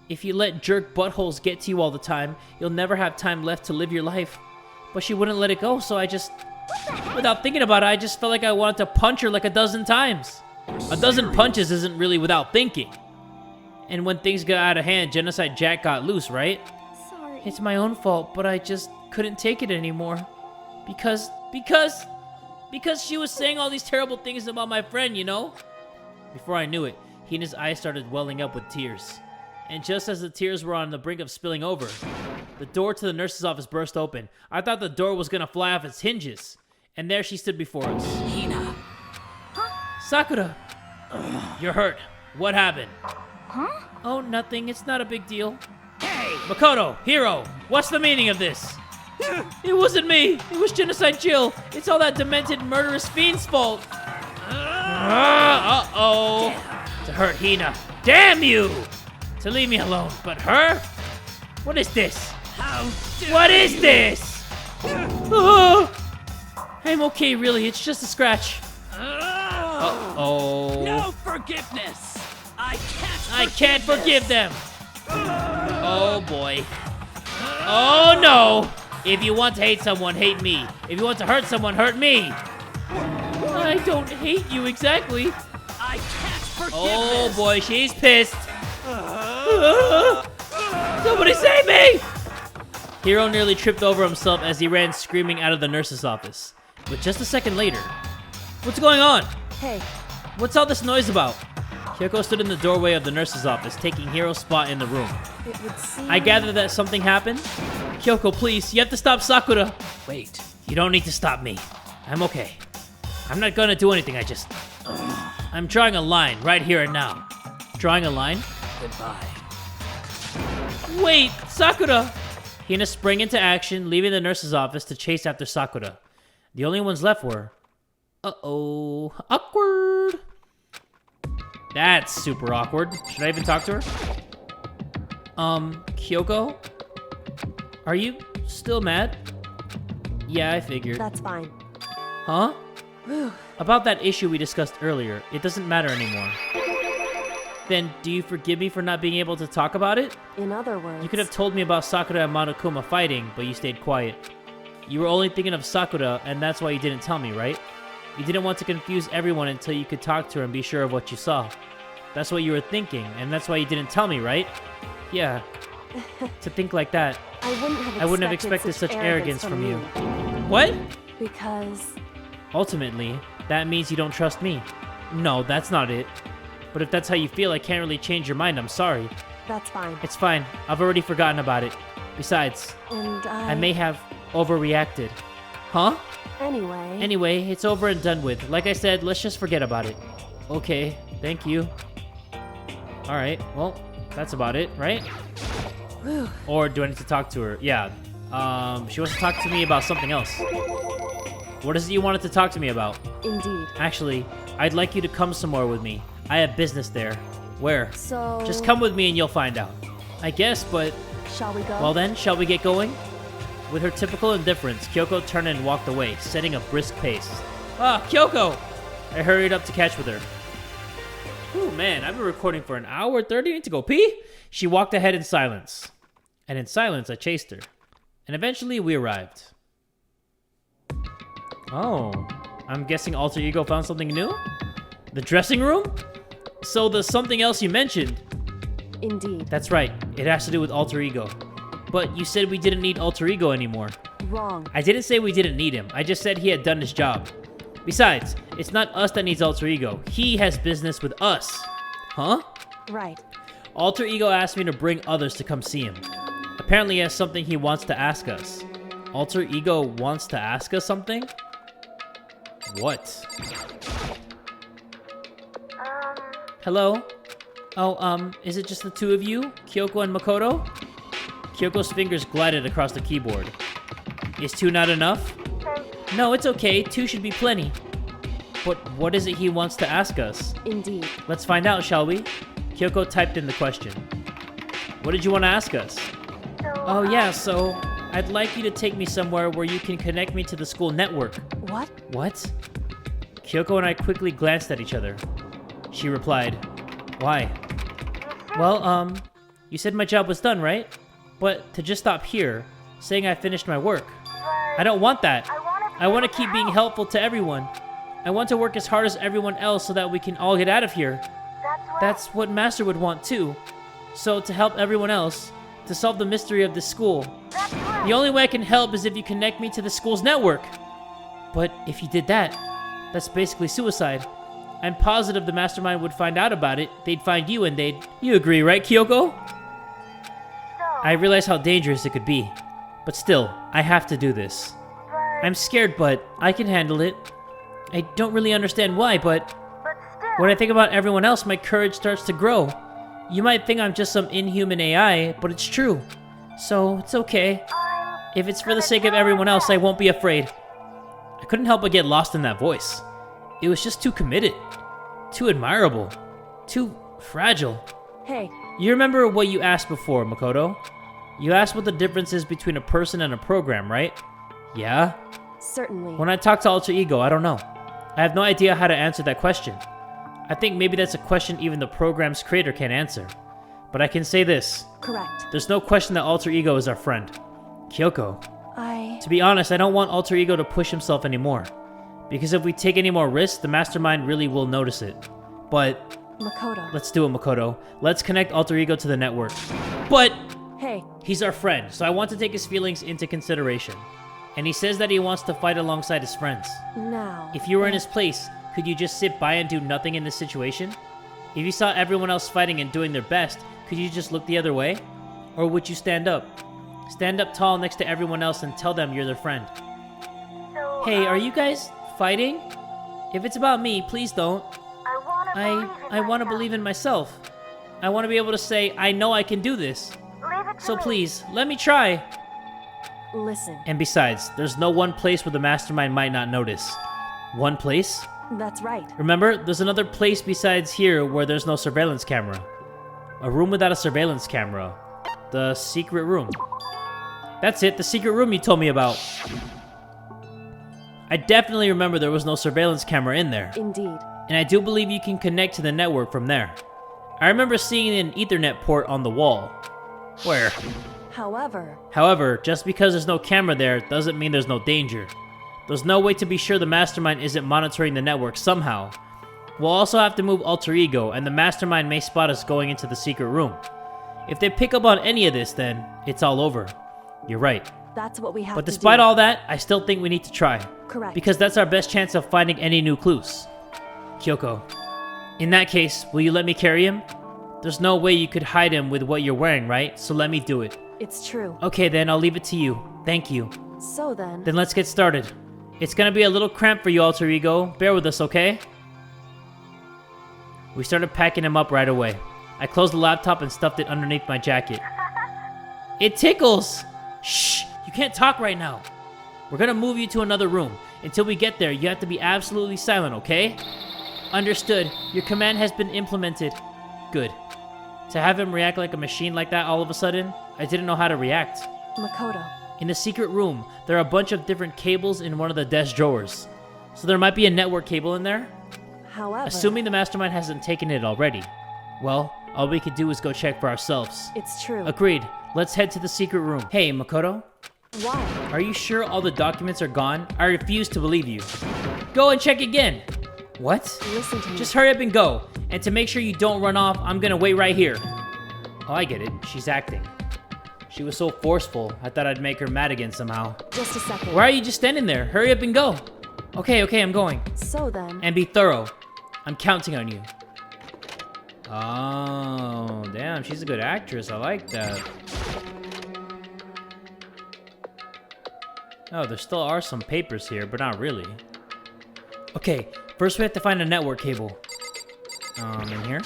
If you let jerk buttholes get to you all the time, you'll never have time left to live your life. But she wouldn't let it go, so I just... Without thinking about it, I just felt like I wanted to punch her like a dozen times. A dozen punches isn't really without thinking. And when things got out of hand, Genocide Jack got loose, right? sorry. It's my own fault, but I just couldn't take it anymore. Because she was saying all these terrible things about my friend, you know? Before I knew it, Hina's eyes started welling up with tears. And just as the tears were on the brink of spilling over, the door to the nurse's office burst open. I thought the door was gonna fly off its hinges. And there she stood before us. Hina. Sakura! You're hurt. What happened? Huh? Oh, nothing. It's not a big deal. Hey! Makoto! Hiro! What's the meaning of this? It wasn't me. It was Genocide Jill. It's all that demented, murderous fiend's fault. Uh-oh. To hurt Hina. Damn you! To leave me alone. But her? What is this? What is this? Oh, I'm okay, really. It's just a scratch. Uh-oh. No forgiveness! I can't forgive them. Oh, boy. Oh, no. If you want to hate someone, hate me. If you want to hurt someone, hurt me. I don't hate you exactly. I can't forgive Oh, this. boy, she's pissed. Somebody save me! Hiro nearly tripped over himself as he ran screaming out of the nurse's office. But just a second later... What's going on? Hey, What's all this noise about? Kyoko stood in the doorway of the nurse's office, taking Hiro's spot in the room. it would seem... I gather that something happened? Kyoko, please, you have to stop Sakura. Wait. You don't need to stop me. I'm okay. I'm not gonna do anything, I'm drawing a line right here and now. Drawing a line? Goodbye. Wait, Sakura! Hina sprang into action, leaving the nurse's office to chase after Sakura. The only ones left were... Uh-oh. Awkward! That's super awkward. Should I even talk to her? Kyoko? Are you still mad? Yeah, I figured. That's fine. Huh? About that issue we discussed earlier, it doesn't matter anymore. Then, do you forgive me for not being able to talk about it? In other words... You could have told me about Sakura and Monokuma fighting, but you stayed quiet. You were only thinking of Sakura, and that's why you didn't tell me, right? You didn't want to confuse everyone until you could talk to her and be sure of what you saw. That's what you were thinking, and that's why you didn't tell me, right? Yeah. To think like that. I wouldn't have expected such arrogance from you. you. What? Because... Ultimately, that means you don't trust me. No, that's not it. But if that's how you feel, I can't really change your mind. I'm sorry. That's fine. It's fine. I've already forgotten about it. Besides, And I may have overreacted. Huh? Anyway, it's over and done with. Like I said, let's just forget about it. Okay, thank you. Alright, well, that's about it, right? Or do I need to talk to her? Yeah. She wants to talk to me about something else. What is it you wanted to talk to me about? Indeed. Actually, I'd like you to come somewhere with me. I have business there. Where? So... Just come with me and you'll find out. I guess, but... Shall we go? Well then, shall we get going? With her typical indifference, Kyoko turned and walked away, setting a brisk pace. Ah, Kyoko! I hurried up to catch with her. Ooh, man, I've been recording for an hour 30. I need to go pee? She walked ahead in silence. And in silence, I chased her. And eventually, we arrived. Oh, I'm guessing Alter Ego found something new? The dressing room? So the something else you mentioned. Indeed. That's right. It has to do with Alter Ego. But you said we didn't need Alter Ego anymore. Wrong. I didn't say we didn't need him. I just said he had done his job. Besides, it's not us that needs Alter Ego. He has business with us. Huh? Right. Alter Ego asked me to bring others to come see him. Apparently he has something he wants to ask us. Alter Ego wants to ask us something? What? Hello? Oh, is it just the two of you? Kyoko and Makoto? Kyoko's fingers glided across the keyboard. Is two not enough? No, it's okay. Two should be plenty. But what is it he wants to ask us? Indeed. Let's find out, shall we? Kyoko typed in the question. What did you want to ask us? Oh yeah, so I'd like you to take me somewhere where you can connect me to the school network. What? What? Kyoko and I quickly glanced at each other. She replied, Why? Well, you said my job was done, right? But to just stop here, saying I finished my work. I don't want that. I want to keep being helpful to everyone. I want to work as hard as everyone else so that we can all get out of here. That's what Master would want too. So to help everyone else, to solve the mystery of this school. The only way I can help is if you connect me to the school's network. But if you did that, that's basically suicide. I'm positive the mastermind would find out about it. They'd find you and they'd... You agree, right, Kyoko? I realize how dangerous it could be. But still, I have to do this. I'm scared, but I can handle it. I don't really understand why, but when I think about everyone else, my courage starts to grow. You might think I'm just some inhuman AI, but it's true. So, it's okay. If it's for the sake of everyone else, I won't be afraid. I couldn't help but get lost in that voice. It was just too committed, too admirable, too fragile. Hey, You remember what you asked before, Makoto? You asked what the difference is between a person and a program, right? Yeah? certainly. When I talk to Alter Ego, I don't know. I have no idea how to answer that question. I think maybe that's a question even the program's creator can't answer. But I can say this. Correct. There's no question that Alter Ego is our friend. Kyoko. I... To be honest, I don't want Alter Ego to push himself anymore. Because if we take any more risks, the mastermind really will notice it. But... Makoto. Let's do it, Makoto. Let's connect Alter Ego to the network. But... Hey, He's our friend, so I want to take his feelings into consideration. And he says that he wants to fight alongside his friends. now... If you were in his place, could you just sit by and do nothing in this situation? If you saw everyone else fighting and doing their best, could you just look the other way? Or would you stand up? Stand up tall next to everyone else and tell them you're their friend. Hey, are you guys fighting? If it's about me, please don't. I want to believe in myself. I want to be able to say, I know I can do this. So please, let me try. Listen, And besides, there's no one place where the mastermind might not notice. One place? that's right. Remember, there's another place besides here where there's no surveillance camera. A room without a surveillance camera. The secret room. That's it, the secret room you told me about. I definitely remember there was no surveillance camera in there. Indeed. And I do believe you can connect to the network from there. I remember seeing an Ethernet port on the wall. Where? However, just because there's no camera there doesn't mean there's no danger. There's no way to be sure the mastermind isn't monitoring the network somehow. We'll also have to move Alter Ego, and the mastermind may spot us going into the secret room. If they pick up on any of this, then it's all over. You're right. that's what we have But to despite do. all that, I still think we need to try. Correct. Because that's our best chance of finding any new clues. Kyoko, in that case, will you let me carry him? There's no way you could hide him with what you're wearing, right? So let me do it. It's true. Okay then, I'll leave it to you. Thank you. So then... Then let's get started. It's gonna be a little cramped for you, Alter Ego. Bear with us, okay? We started packing him up right away. I closed the laptop and stuffed it underneath my jacket. It tickles! Shh! You can't talk right now. We're gonna move you to another room. Until we get there, you have to be absolutely silent, okay? Understood. Your command has been implemented. Good. To have him react like a machine like that all of a sudden, I didn't know how to react. Makoto. In the secret room, there are a bunch of different cables in one of the desk drawers. So there might be a network cable in there? However... Assuming the mastermind hasn't taken it already. Well, all we could do is go check for ourselves. It's true. Agreed. Let's head to the secret room. Hey, Makoto. Why? Are you sure all the documents are gone? I refuse to believe you. Go and check again. What? Listen to me. Just hurry up and go. And to make sure you don't run off, I'm gonna wait right here. Oh, I get it. She's acting. She was so forceful, I thought I'd make her mad again somehow. Just a second. Why are you just standing there? Hurry up and go. Okay, I'm going. So then... And be thorough. I'm counting on you. Oh, damn, she's a good actress. I like that. Oh, there still are some papers here, but not really. Okay, first we have to find a network cable. In here?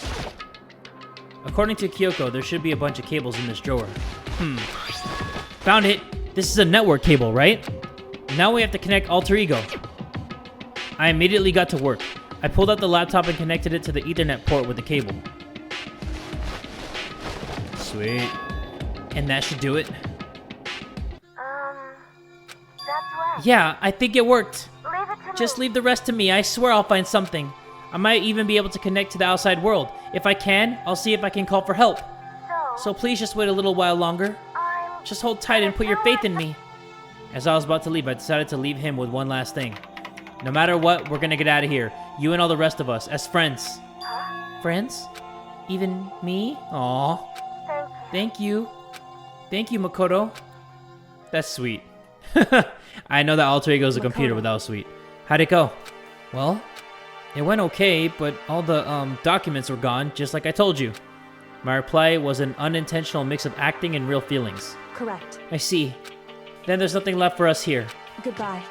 According to Kyoko, there should be a bunch of cables in this drawer. Found it! This is a network cable, right? Now we have to connect Alter Ego. I immediately got to work. I pulled out the laptop and connected it to the Ethernet port with the cable. Sweet. And that should do it. That's right. Yeah, I think it worked. Leave it to Just me. leave the rest to me. I swear I'll find something. I might even be able to connect to the outside world. If I can, I'll see if I can call for help. So please just wait a little while longer. Just hold tight and put your faith in me. As I was about to leave, I decided to leave him with one last thing. No matter what, we're gonna get out of here. You and all the rest of us, as friends. Friends? Even me? Aw. Thank you. Thank you, Makoto. That's sweet. I know that Alter Ego is a computer, but that was sweet. How'd it go? Well, it went okay, but all the documents were gone, just like I told you. My reply was an unintentional mix of acting and real feelings. Correct. I see. Then there's nothing left for us here. Goodbye.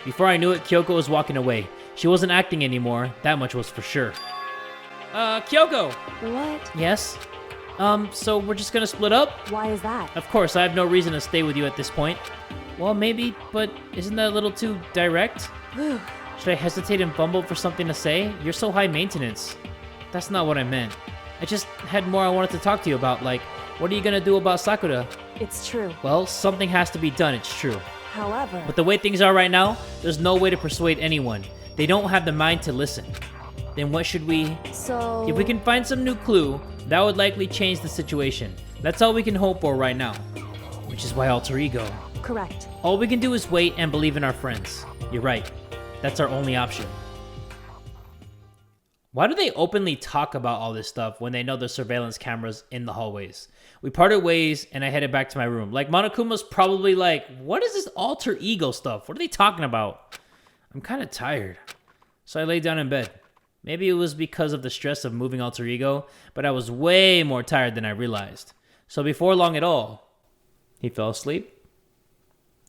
Before I knew it, Kyoko was walking away. She wasn't acting anymore, that much was for sure. Kyoko! What? Yes? So we're just gonna split up? Why is that? Of course, I have no reason to stay with you at this point. Well, maybe, but isn't that a little too direct? Should I hesitate and fumble for something to say? You're so high maintenance. That's not what I meant. I just had more I wanted to talk to you about, like, what are you gonna do about Sakura? It's true. Well, something has to be done, it's true. However, But the way things are right now, there's no way to persuade anyone. They don't have the mind to listen. Then what should we... so... If we can find some new clue, that would likely change the situation. That's all we can hope for right now. Which is why alter ego. Correct. All we can do is wait and believe in our friends. You're right. That's our only option. Why do they openly talk about all this stuff when they know there's surveillance cameras in the hallways? We parted ways and I headed back to my room. Like, Monokuma's probably like, what is this alter ego stuff? What are they talking about? I'm kind of tired. So I lay down in bed. Maybe it was because of the stress of moving alter ego, but I was way more tired than I realized. So before long at all, he fell asleep.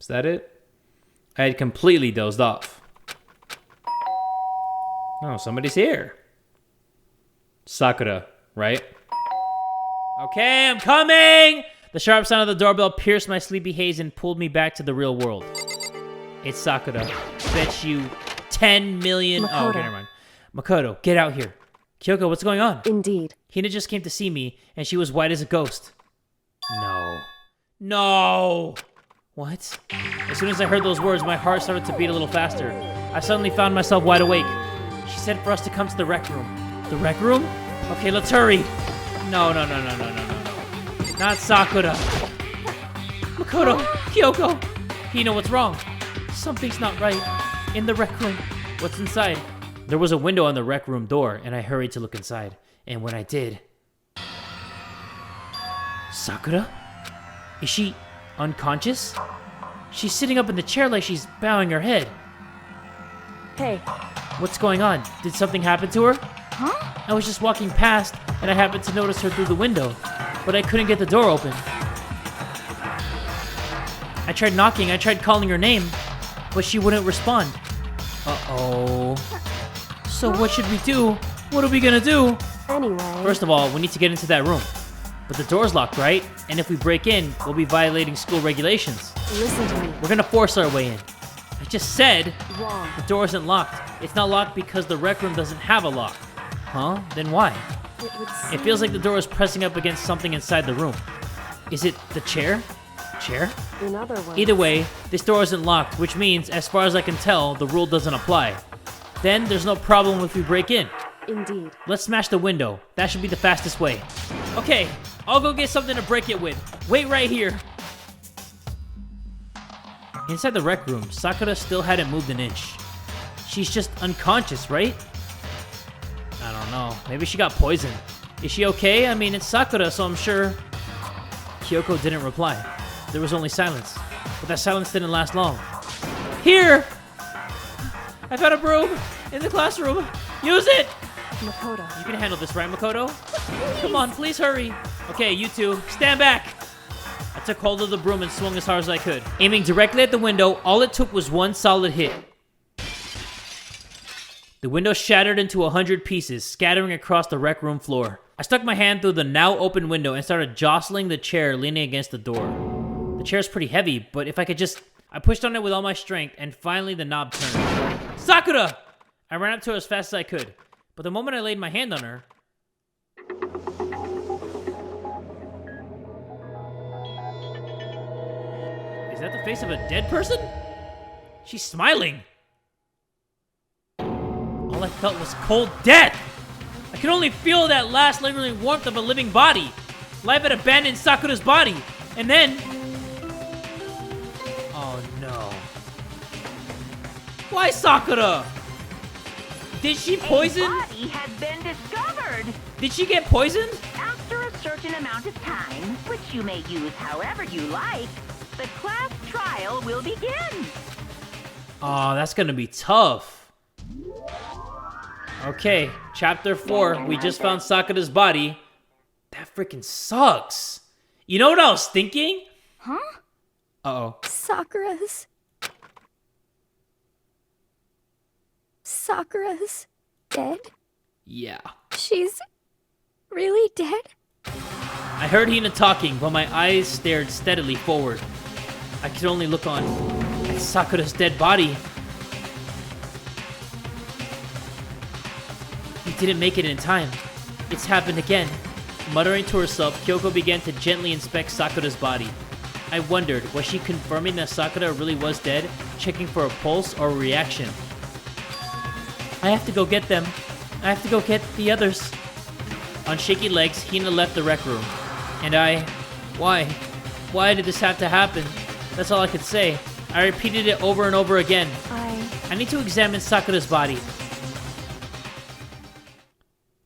Is that it? I had completely dozed off. Oh, somebody's here. Sakura, right? Okay, I'm coming! The sharp sound of the doorbell pierced my sleepy haze and pulled me back to the real world. It's Sakura. Bet you 10 million... Makoto. Oh, okay, never mind. Makoto, get out here. Kyoko, what's going on? Indeed. Hina just came to see me, and she was white as a ghost. No. No! What? As soon as I heard those words, my heart started to beat a little faster. I suddenly found myself wide awake. She said for us to come to the rec room. The rec room? Okay, let's hurry. No. Not Sakura. Makoto, Kyoko. Hina, what's wrong? Something's not right. In the rec room. What's inside? There was a window on the rec room door, and I hurried to look inside. And when I did... Sakura? Is she unconscious? She's sitting up in the chair like she's bowing her head. Hey, What's going on? Did something happen to her? Huh? I was just walking past, and I happened to notice her through the window, but I couldn't get the door open. I tried knocking, I tried calling her name, but she wouldn't respond. Uh-oh. So what should we do? What are we gonna do? anyway... First of all, we need to get into that room. But the door's locked, right? And if we break in, we'll be violating school regulations. Listen to me. We're gonna force our way in. I just said Wrong. the door isn't locked. It's not locked because the rec room doesn't have a lock. Huh? Then why? It would It feels like the door is pressing up against something inside the room. Is it the chair? Chair? In other words... Either way, this door isn't locked, which means, as far as I can tell, the rule doesn't apply. Then there's no problem if we break in. Indeed. Let's smash the window. That should be the fastest way. Okay, I'll go get something to break it with. Wait right here. Inside the rec room, Sakura still hadn't moved an inch. She's just unconscious, right? I don't know. Maybe she got poisoned. Is she okay? I mean, it's Sakura, so I'm sure... Kyoko didn't reply. There was only silence. But that silence didn't last long. Here! I found a broom in the classroom. Use it! Makoto. You can handle this, right, Makoto? Come on, please hurry. Okay, you two, stand back. I took hold of the broom and swung as hard as I could. Aiming directly at the window, all it took was one solid hit. The window shattered into 100 pieces, scattering across the rec room floor. I stuck my hand through the now open window and started jostling the chair leaning against the door. The chair's pretty heavy, but if I could just... I pushed on it with all my strength, and finally the knob turned. Sakura! I ran up to her as fast as I could. But the moment I laid my hand on her... Is that the face of a dead person? She's smiling. All I felt was cold death. I could only feel that last lingering warmth of a living body. Life had abandoned Sakura's body. And then... Oh no. Why Sakura? Did she poison? A body has been discovered. Did she get poisoned? After a certain amount of time, which you may use however you like, the class trial will begin. Oh, that's gonna be tough. Okay, chapter 4. We just found Sakura's body. That freaking sucks. You know what I was thinking? Huh? Uh-oh. Sakura's dead? Yeah. She's really dead? I heard Hina talking, but my eyes stared steadily forward. I could only look on at Sakura's dead body. We didn't make it in time. It's happened again. Muttering to herself, Kyoko began to gently inspect Sakura's body. I wondered, was she confirming that Sakura really was dead, checking for a pulse or a reaction? I have to go get them. I have to go get the others. On shaky legs, Hina left the rec room. And why? Why did this have to happen? That's all I could say. I repeated it over and over again. I need to examine Sakura's body.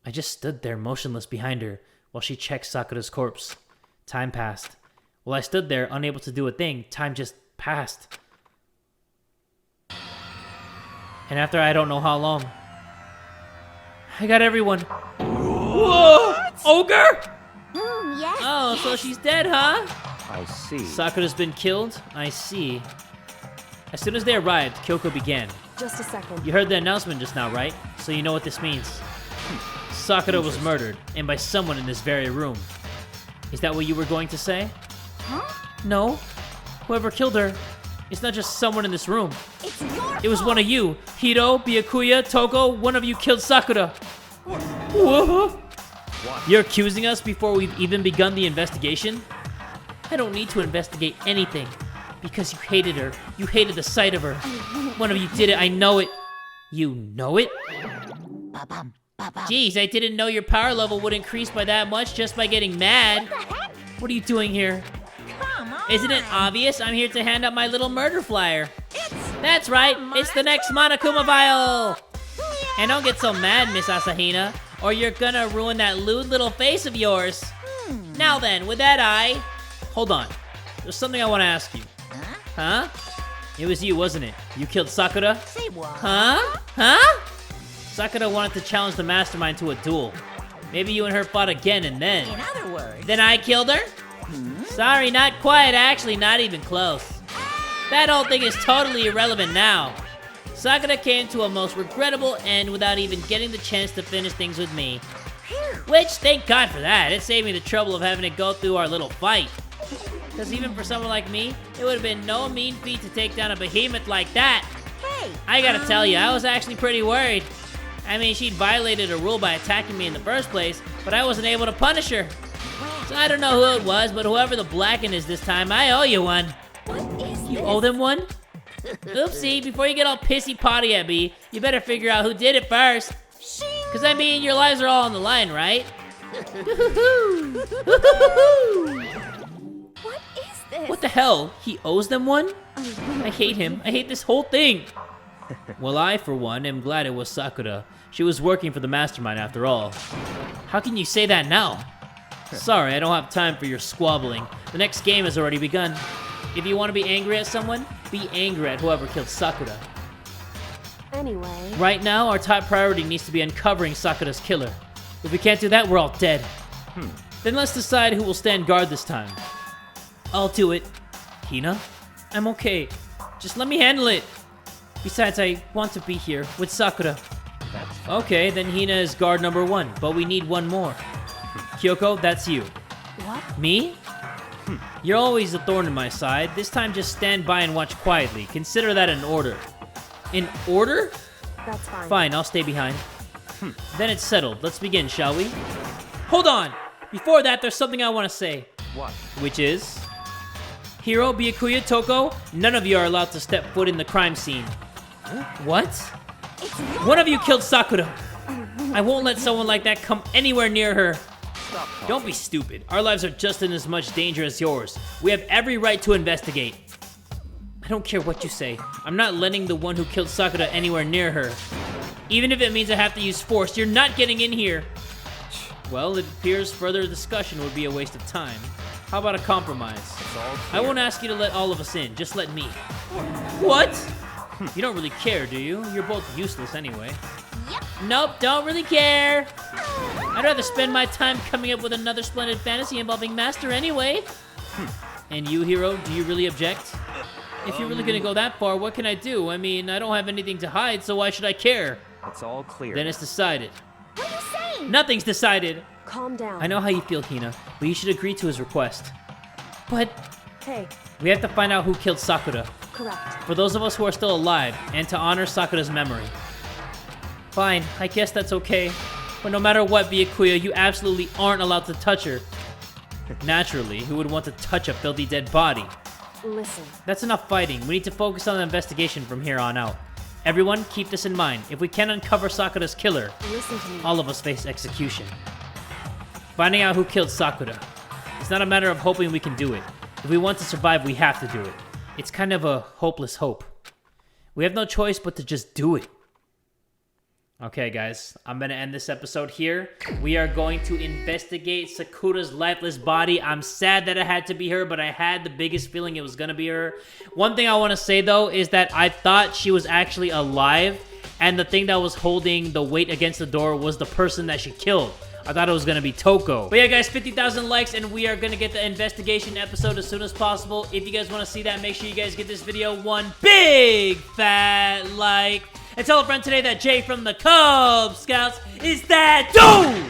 I just stood there motionless behind her while she checked Sakura's corpse. Time passed. While I stood there, unable to do a thing, time just passed. And after I don't know how long, I got everyone. Whoa! Ogre? Yes. Oh, so she's dead, huh? I see. Sakura's been killed? I see. As soon as they arrived, Kyoko began. Just a second. You heard the announcement just now, right? So you know what this means. Sakura was murdered, and by someone in this very room. Is that what you were going to say? Huh? No. Whoever killed her, it's not just someone in this room. It's your It was one of you. Hiro, Byakuya, Toko, one of you killed Sakura. Whoa. You're accusing us before we've even begun the investigation? I don't need to investigate anything. Because you hated her. You hated the sight of her. One of you did it, I know it. You know it? Jeez, I didn't know your power level would increase by that much just by getting mad. What are you doing here? Come on. Isn't it obvious? I'm here to hand out my little murder flyer. That's right, it's the next Monokuma vial. And don't get so mad, Miss Asahina, or you're gonna ruin that lewd little face of yours. Now then, with that Hold on. There's something I want to ask you. Huh? It was you, wasn't it? You killed Sakura? Say what? Huh? Sakura wanted to challenge the mastermind to a duel. Maybe you and her fought again and then... In other words... Then I killed her? Sorry, not quite. Actually, not even close. That whole thing is totally irrelevant now. Sakura came to a most regrettable end without even getting the chance to finish things with me. Which, thank God for that. It saved me the trouble of having to go through our little fight. Because even for someone like me, it would have been no mean feat to take down a behemoth like that. Hey! I gotta tell you, I was actually pretty worried. I mean, she'd violated a rule by attacking me in the first place, but I wasn't able to punish her. So I don't know who it was, but whoever the Blacken is this time, I owe you one. What is You this? owe them one? Oopsie, before you get all pissy-potty at me, you better figure out who did it first. Because I mean, your lives are all on the line, right? What is this? What the hell? He owes them one? I hate him. I hate this whole thing. Well, I, for one, am glad it was Sakura. She was working for the mastermind after all. How can you say that now? Sorry, I don't have time for your squabbling. The next game has already begun. If you want to be angry at someone, be angry at whoever killed Sakura. Anyway... Right now, our top priority needs to be uncovering Sakura's killer. If we can't do that, we're all dead. Then let's decide who will stand guard this time. I'll do it. Hina? I'm okay. Just let me handle it. Besides, I want to be here with Sakura. Okay, then Hina is guard number 1, but we need one more. Kyoko, that's you. What? Me? You're always a thorn in my side. This time just stand by and watch quietly. Consider that an order. An order? That's fine. Fine, I'll stay behind. Then it's settled. Let's begin, shall we? Hold on! Before that, there's something I want to say. What? Which is... Hiro, Byakuya, Toko, none of you are allowed to step foot in the crime scene. What? One of you killed Sakura. I won't let someone like that come anywhere near her. Don't be stupid. Our lives are just in as much danger as yours. We have every right to investigate. I don't care what you say. I'm not letting the one who killed Sakura anywhere near her. Even if it means I have to use force, you're not getting in here. Well, it appears further discussion would be a waste of time. How about a compromise? I won't ask you to let all of us in, just let me. What? You don't really care, do you? You're both useless anyway. Yep. Nope, don't really care. I'd rather spend my time coming up with another splendid fantasy involving Master anyway. And you, Hiro, do you really object? If you're really gonna go that far, what can I do? I mean, I don't have anything to hide, so why should I care? It's all clear. Then it's decided. What are you mean? Nothing's decided. Calm down. I know how you feel, Hina, but you should agree to his request. But Hey, we have to find out who killed Sakura. correct. For those of us who are still alive, and to honor Sakura's memory. Fine, I guess that's okay. But no matter what, Byakuya, you absolutely aren't allowed to touch her. Naturally, who would want to touch a filthy dead body? Listen, That's enough fighting. We need to focus on the investigation from here on out. Everyone, keep this in mind. If we can uncover Sakura's killer, listen to me. all of us face execution. Finding out who killed Sakura. It's not a matter of hoping we can do it. If we want to survive, we have to do it. It's kind of a hopeless hope. We have no choice but to just do it. Okay, guys, I'm gonna end this episode here. We are going to investigate Sakura's lifeless body. I'm sad that it had to be her, but I had the biggest feeling it was gonna be her. One thing I want to say, though, is that I thought she was actually alive, and the thing that was holding the weight against the door was the person that she killed. I thought it was gonna be Toko. But yeah, guys, 50,000 likes, and we are gonna get the investigation episode as soon as possible. If you guys want to see that, make sure you guys give this video one big fat like. And tell a friend today that Jay from the Kubz Scouts is that dude!